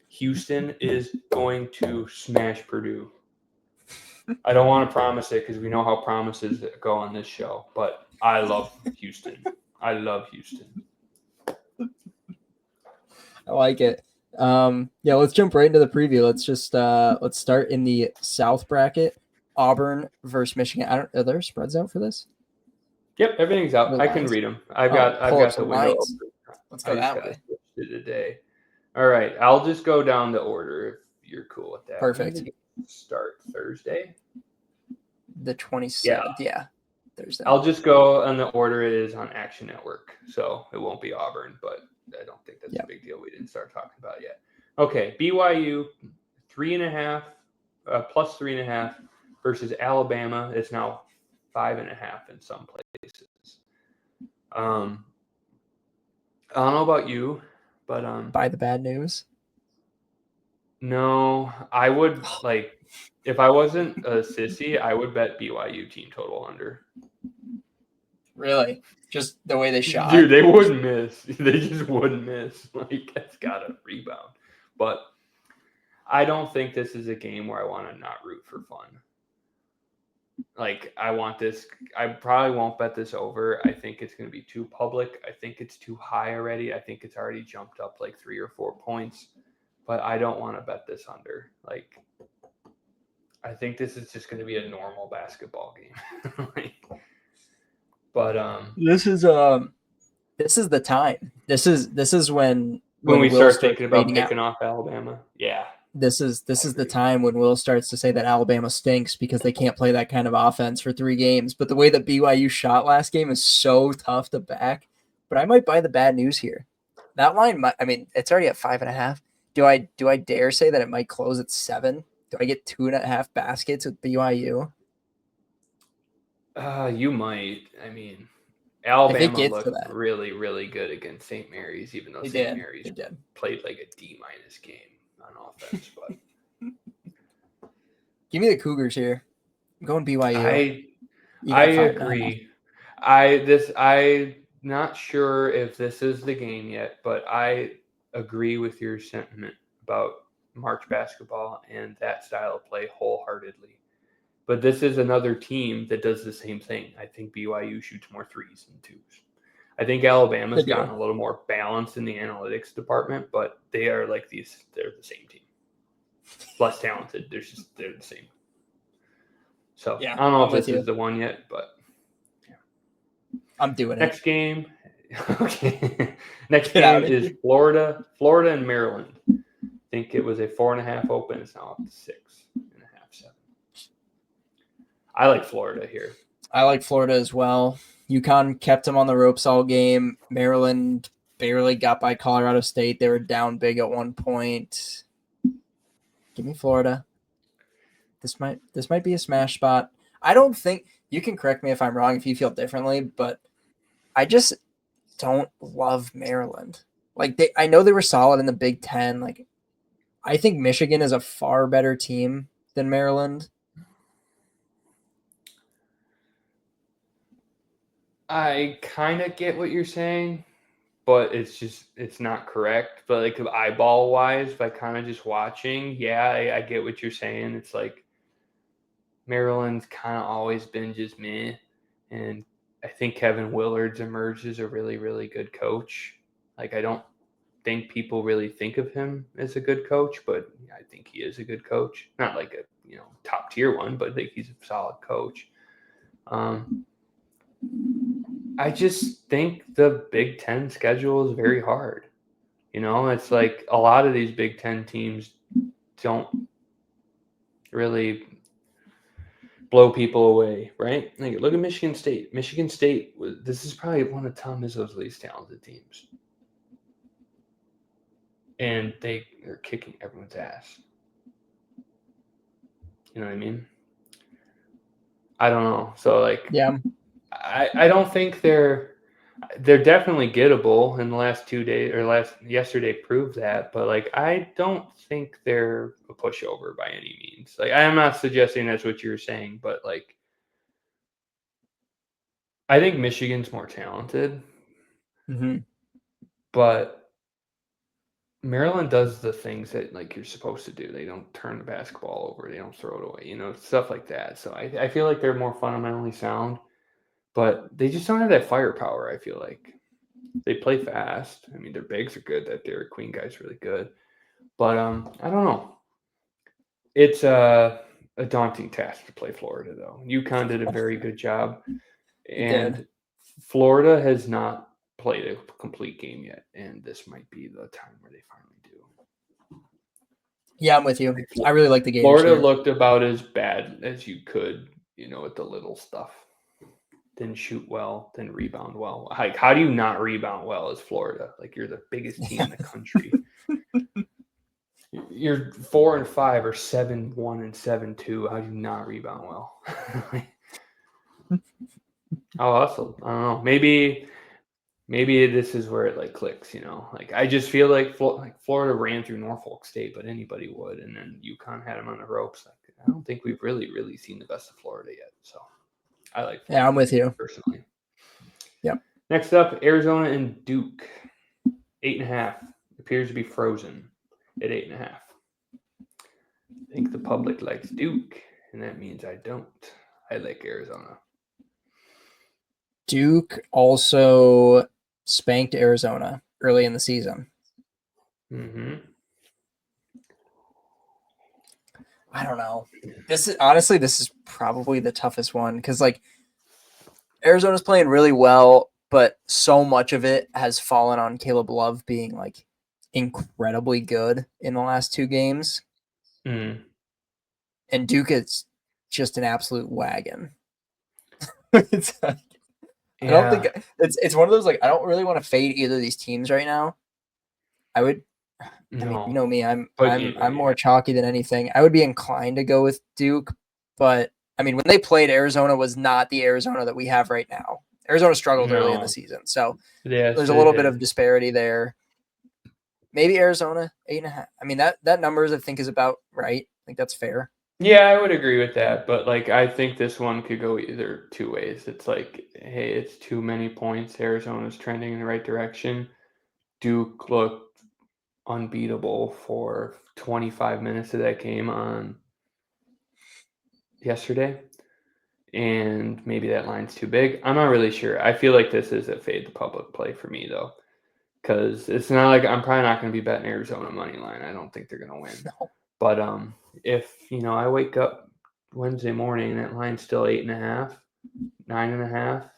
Houston is going to smash Purdue. I don't want to promise it because we know how promises go on this show, but I love Houston. I love Houston. I like it. Yeah, let's jump right into the preview. Let's start in the South bracket. Auburn versus Michigan. Are there spreads out for this? Yep, everything's out. Or I can lines? read them. I've Oh, got I've pull up got the some window lines. open. Let's I go just that gotta way. switch to today. All right, I'll just go down the order if you're cool with that. When do the Perfect. games start? Thursday? The Yeah. 27th. Yeah, Thursday. I'll just go on the order it is on Action Network. So it won't be Auburn, but I don't think that's a Yep. big deal. We didn't start talking about it yet. Okay, BYU 3.5 plus 3.5 versus Alabama. It's now 5.5 in some places. Um, I don't know about you, but By the bad news. no, I would like if I wasn't a sissy, I would bet BYU team total under. Really? Just the way they shot. Dude, they wouldn't miss. They just wouldn't miss. Like that's got a rebound. But I don't think this is a game where I want to not root for fun. Like I want this. I probably won't bet this over. I think it's going to be too public. I think it's too high already. I think it's already jumped up like 3 or 4 points. But I don't want to bet this under. Like I think this is just going to be a normal basketball game. Like, but This is the time. This is when when we Will start starts thinking about reading out. picking off Alabama, yeah, This I is the agree. time when Will starts to say that Alabama stinks because they can't play that kind of offense for 3 games. But the way that BYU shot last game is so tough to back. But I might buy the bad news here. That line, I mean, it's already at 5.5. Do I dare say that it might close at 7? Do I get 2.5 baskets with BYU? You might. I mean, If it Alabama gets to looked that, really, really good against St. Mary's, even though they St. did. Mary's They did. played like a D- game on offense. But Give me the Cougars here. I'm going BYU, I, even I at 5.5. agree. I not sure if this is the game yet, but I agree with your sentiment about March basketball and that style of play wholeheartedly. But this is another team that does the same thing. I think BYU shoots more threes than twos. I think They Alabama's do. gotten a little more balanced in the analytics department, but they are like these. They're the same team, less talented. They're the same. So Yeah, I don't know I'm if with this is you. the one yet, but I'm doing it. next game. Okay, next Get out game of is here. Florida and Maryland. I think it was a 4.5 open. It's now up to 6.5, 7. I like Florida here. I like Florida as well. UConn kept them on the ropes all game. Maryland barely got by Colorado State. They were down big at one point. Give me Florida. This might be a smash spot. I don't think you can correct me if I'm wrong if you feel differently, but I just don't love Maryland. Like I know they were solid in the Big Ten. Like I think Michigan is a far better team than Maryland. I kind of get what you're saying, but it's not correct. But like eyeball wise, by kind of just watching, yeah, I get what you're saying. It's like Maryland's kind of always been just meh, and I think Kevin Willard's emerged as a really really good coach. Like I don't think people really think of him as a good coach, but I think he is a good coach. Not like a top tier one, but I think he's a solid coach. Um, I just think the Big Ten schedule is very hard. It's like a lot of these Big Ten teams don't really blow people away, right? Like look at Michigan State. Michigan State this is probably one of Tom Izzo's least talented teams, and they are kicking everyone's ass. You know what I mean? I don't know. So like, Yeah. I don't think they're definitely gettable in the last 2 days or yesterday proved that, but like I don't think they're a pushover by any means. Like I am not suggesting that's what you're saying, but like I think Michigan's more talented, Mm-hmm. but Maryland does the things that like you're supposed to do. They don't turn the basketball over, they don't throw it away, stuff like that. So I feel like they're more fundamentally sound, but they just don't have that firepower, I feel like. They play fast. I mean, their bigs are good. That Derek Queen guy's really good. But I don't know. It's a daunting task to play Florida, though. UConn did a very good job, It did. and Florida has not played a complete game yet, and this might be the time where they finally do. Yeah, I'm with you. I really like the games Florida here. looked about as bad as you could, with the little stuff. Didn't shoot well, didn't rebound well. Like, how do you not rebound well as Florida? Like, you're the biggest team in the country. You're 4-5 or 7-1 and 7-2. How do you not rebound well? I'll hustle. I don't know. Maybe this is where it like clicks. Like I just feel like Florida ran through Norfolk State, but anybody would, and then UConn had them on the ropes. Like I don't think we've really seen the best of Florida yet. So I like Yeah, Florida I'm with you. personally. Yep. Next up, Arizona and Duke. 8.5 appears to be frozen at 8.5. I think the public likes Duke, and that means I don't. I like Arizona. Duke also spanked Arizona early in the season. Mm-hmm. I don't know. This is probably the toughest one because like Arizona's playing really well, but so much of it has fallen on Caleb Love being like incredibly good in the last two games. Mm. And Duke is just an absolute wagon. It's like, I don't think Yeah. it's one of those like I don't really want to fade either of these teams right now. I would I mean, you No. know me, I'm But I'm I'm more chalky than anything. I would be inclined to go with Duke, but I mean, when they played, Arizona was not the Arizona that we have right now. Arizona struggled early in the no. season, so Yes, there's a they little bit of did. disparity there. Maybe Arizona 8.5. I mean that numbers I think is about right. I think that's fair. Yeah, I would agree with that. But like I think this one could go either two ways. It's like, hey, it's too many points. Arizona's trending in the right direction. Duke looked unbeatable for 25 minutes of that game on yesterday. And maybe that line's too big. I'm not really sure. I feel like this is a fade the public play for me though, because it's not like I'm probably not going to be betting Arizona money line. I don't think they're going to win. No. But if I wake up Wednesday morning and that line's still 8.5, 9.5, I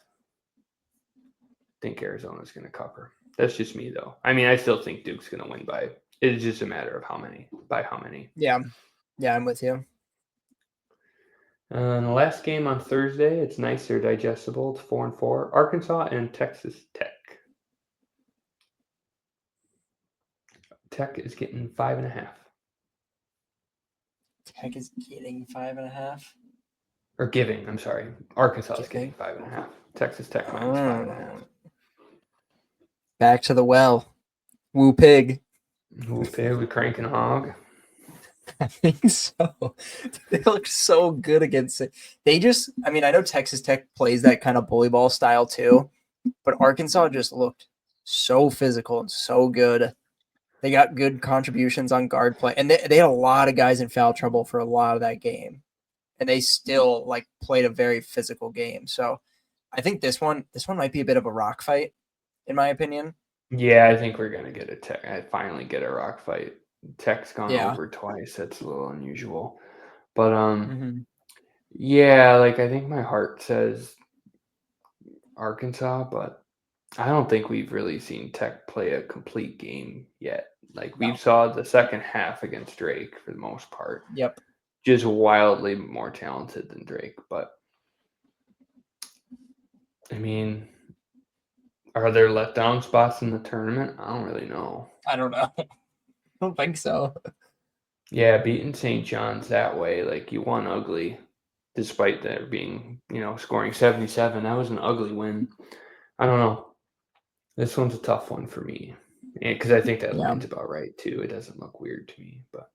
think Arizona's going to cover. That's just me though. I mean, I still think Duke's going to win by. It's just a matter of how many. By how many. Yeah. Yeah, I'm with you. The last game on Thursday, it's nicer, digestible. It's 4-4. Arkansas and Texas Tech. Tech is getting 5.5. Tech is getting 5.5. Or giving, I'm sorry. Arkansas is getting Giving. 5.5. Texas Tech minus 5.5. Back to the well. Woo pig. Okay, we cranking hog. I think so. They look so good against it. I mean, I know Texas Tech plays that kind of bully ball style too, but Arkansas just looked so physical and so good. They got good contributions on guard play, and they had a lot of guys in foul trouble for a lot of that game, and they still like played a very physical game. So I think this one might be a bit of a rock fight, in my opinion. Yeah, I think we're gonna get a Tech. I finally get a rock fight. Tech's gone Yeah. over twice. That's a little unusual, but Mm-hmm. yeah, like I think my heart says Arkansas, but I don't think we've really seen Tech play a complete game yet. Like we No. saw the second half against Drake for the most part, Yep. just wildly more talented than Drake. But I mean, are there letdown spots in the tournament? I don't really know. I don't know. I don't think so. Yeah, beating St. John's that way, like you won ugly, despite there being, scoring 77. That was an ugly win. I don't know. This one's a tough one for me. Because I think that Yeah. line's about right too. It doesn't look weird to me, but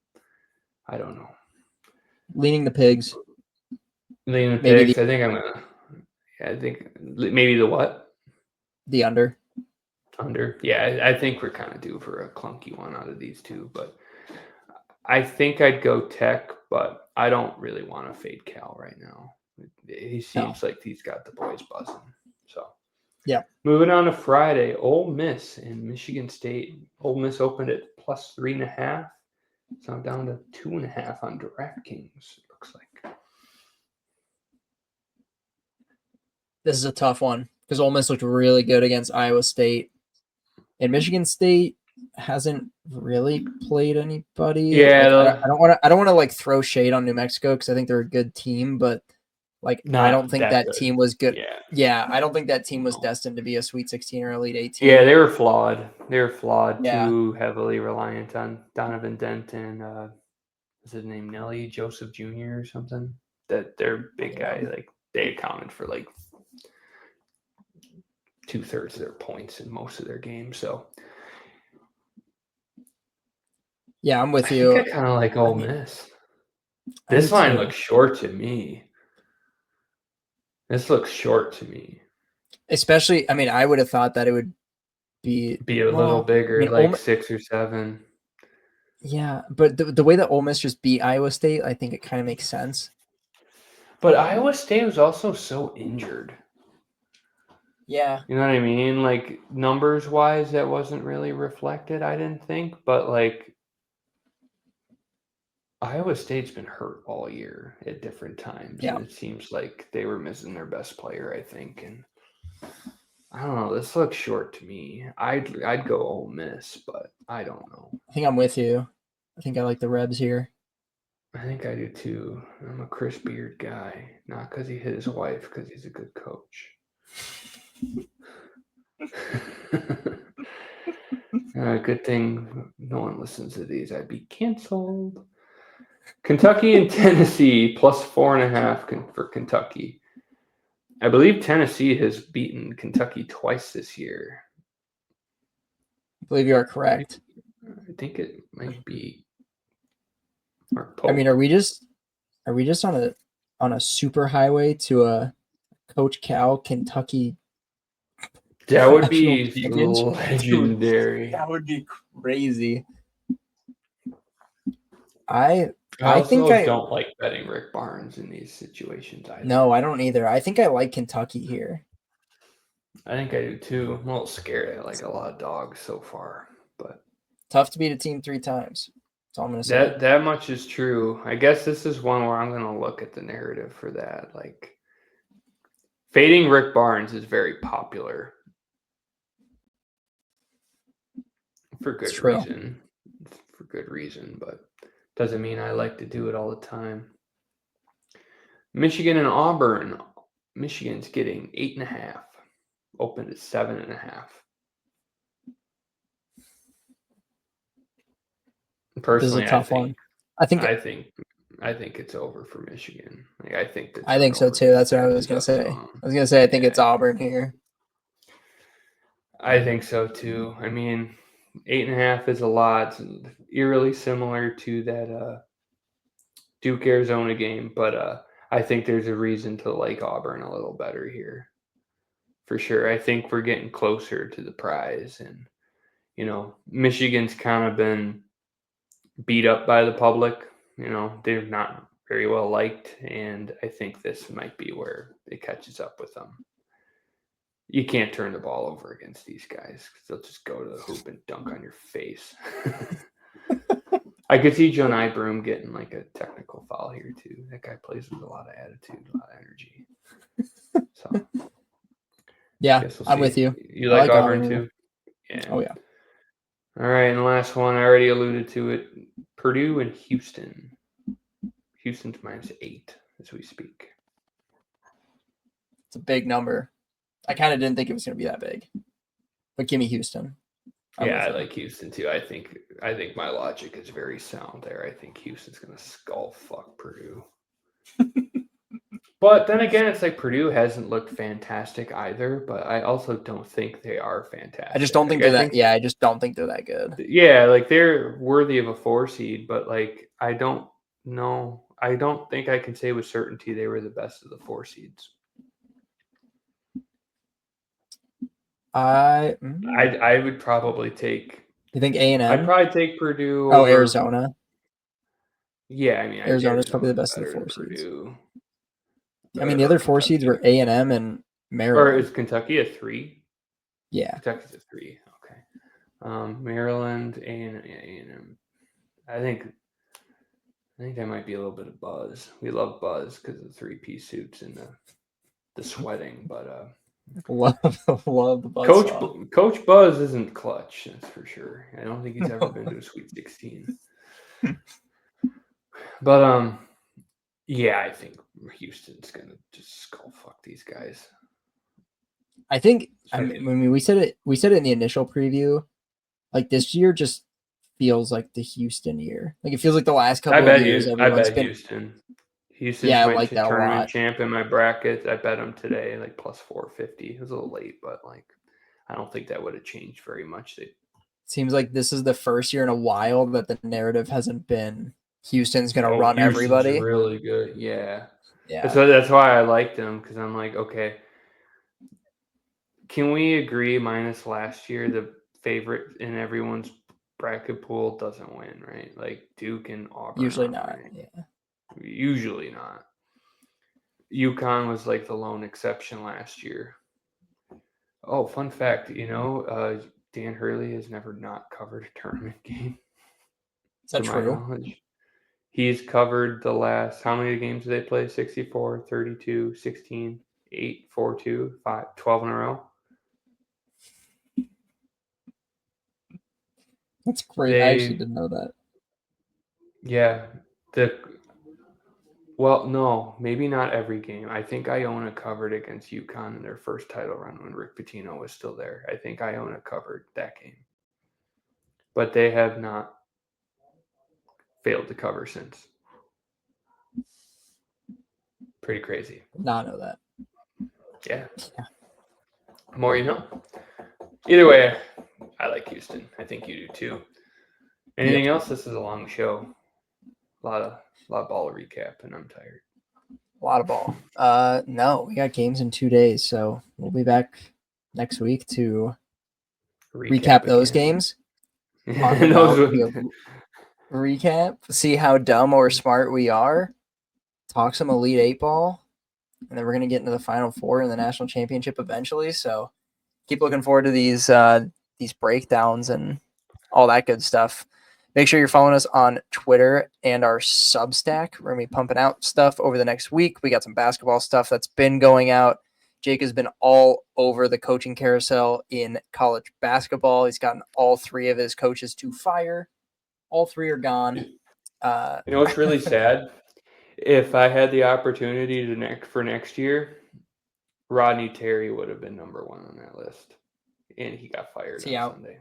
I don't know. Leaning the pigs. Leaning the Maybe picks. I think I'm gonna. Yeah, I think maybe the what the under. under. Yeah, I think we're kind of due for a clunky one out of these two, but I think I'd go Tech, but I don't really want to fade Cal right now. He No. seems like he's got the boys buzzing. So Yeah. moving on to Friday, Ole Miss and Michigan State. Ole Miss opened at plus 3.5. So I'm down to 2.5 on DraftKings, it looks like. This is a tough one because Ole Miss looked really good against Iowa State, and Michigan State hasn't really played anybody. Like I don't want to like throw shade on New Mexico because I think they're a good team, but like I don't think that team was good. Yeah, I don't think that team was destined to be a Sweet 16 or Elite 18. Yeah, they were flawed. Yeah. Too heavily reliant on Donovan Dent and what's his name, Nelly Joseph Jr. or something. That they're big guy. Like they accounted for like 2/3 of their points in most of their games. So yeah, I'm with you. I think I kind of like Ole Miss. This line looks short to me. This looks short to me. Especially, I mean, I would have thought that it would be a little bigger, like 6 or 7. Yeah, but the way that Ole Miss just beat Iowa State, I think it kind of makes sense. But Iowa State was also so injured. Yeah. You know what I mean? Like, numbers-wise, that wasn't really reflected, I didn't think. But, like, Iowa State's been hurt all year at different times. Yeah. And it seems like they were missing their best player, I think. And I don't know. This looks short to me. I'd go Ole Miss, but I don't know. I think I'm with you. I think I like the Rebs here. I think I do too. I'm a Chris Beard guy, not because he hit his wife, because he's a good coach. Good thing no one listens to these. I'd be canceled. Kentucky and Tennessee plus 4.5 for Kentucky. I believe Tennessee has beaten Kentucky twice this year. I believe you are correct. I think it might be. I mean, are we just on a super highway to a Coach Cal Kentucky? That would be legendary. Dude, that would be crazy. I think I don't like betting Rick Barnes in these situations either. No, I don't either. I think I like Kentucky here. I think I do too. I'm a little scared. I like a lot of dogs so far, but tough to beat a team 3 times. That's all I'm gonna say. That much is true. I guess this is one where I'm gonna look at the narrative for that. Like, fading Rick Barnes is very popular for good reason. For good reason, but doesn't mean I like to do it all the time. Michigan and Auburn. Michigan's getting 8.5. Open at 7.5. Personally, this is a tough one. I think it's over for Michigan. Like, I think so too. That's what I was gonna say. I think it's Auburn here. I think so too. I mean, 8.5 is a lot. It's eerily similar to that Duke Arizona game, but I think there's a reason to like Auburn a little better here. For sure. I think we're getting closer to the prize, and Michigan's kind of been beat up by the public. They're not very well liked, and I think this might be where it catches up with them. You can't turn the ball over against these guys because they'll just go to the hoop and dunk on your face. I could see Johni Broome getting like a technical foul here too. That guy plays with a lot of attitude, a lot of energy. So yeah, I'm with you. You like Auburn too? Yeah. Oh yeah. All right, and the last one, I already alluded to it. Purdue and Houston. Houston's -8 as we speak. It's a big number. I kind of didn't think it was going to be that big, but give me Houston. I like Houston too. I think my logic is very sound there. I think Houston's going to skull fuck Purdue. But then again, it's like Purdue hasn't looked fantastic either, but I also don't think they are fantastic. I just don't think they're that. Yeah, I just don't think they're that good. Yeah, like they're worthy of a 4 seed, but like I don't know. I don't think I can say with certainty they were the best of the 4 seeds. I would probably take. You think A&M? I'd probably take Purdue. Oh, Arizona. Yeah, I mean, Arizona's probably the best of the 4 seeds. I mean, the other 4 seeds were A&M and Maryland. Or is Kentucky a 3? Yeah, Kentucky's a 3. Okay. Maryland and A&M. I think I think that might be a little bit of buzz. We love buzz because of the 3-piece suits and the sweating, but Love the buzz saw. Coach Buzz isn't clutch, that's for sure. I don't think he's ever been to a Sweet 16. But yeah, I think Houston's gonna just skull fuck these guys. I think we said it in the initial preview. Like this year just feels like the Houston year. Like it feels like the last couple of years everyone's been Houston. Houston's yeah, I my like that a tournament lot. champ in my bracket. I bet him today, like plus 450. It was a little late, but like I don't think that would have changed very much. Seems like this is the first year in a while that the narrative hasn't been Houston's going to run Houston's everybody. Really good, yeah. Yeah. So that's why I liked them because I'm like, okay, can we agree? Minus last year, the favorite in everyone's bracket pool doesn't win, right? Like Duke and Auburn. Usually not. Winning. Yeah. Usually not. UConn was like the lone exception last year. Oh, fun fact, Dan Hurley has never not covered a tournament game. Is that true? My knowledge. He's covered the last, how many games did they play? 64, 32, 16, 8, 4, 2, 5, 12 in a row. That's great. I actually didn't know that. Yeah. Well, no, maybe not every game. I think Iona covered against UConn in their first title run when Rick Pitino was still there. I think Iona covered that game. But they have not failed to cover since. Pretty crazy. Did not know that. Yeah. More you know. Either way, I like Houston. I think you do too. Anything else? This is a long show. A lot of ball recap, and I'm tired. A lot of ball. No, we got games in 2 days, so we'll be back next week to recap those games. Recap, see how dumb or smart we are, talk some Elite 8 ball, and then we're going to get into the Final Four in the national championship eventually. So keep looking forward to these breakdowns and all that good stuff. Make sure you're following us on Twitter and our Substack. We're going to be pumping out stuff over the next week. We got some basketball stuff that's been going out. Jake has been all over the coaching carousel in college basketball. He's gotten all 3 of his coaches to fire. All 3 are gone. You know what's really sad? If I had the opportunity for next year, Rodney Terry would have been number 1 on that list, and he got fired on Sunday.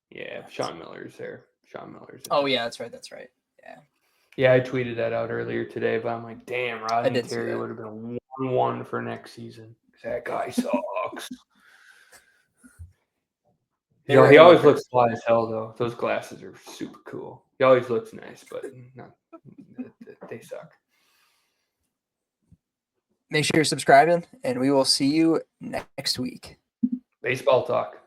Yeah, Sean Miller's there. Oh yeah, that's right. Yeah, I tweeted that out earlier today, but I'm like, damn, Rodney Terry would have been 1-1 for next season. That guy sucks. He always looks fly as hell, though. Those glasses are super cool. He always looks nice, but they suck. Make sure you're subscribing, and we will see you next week. Baseball talk.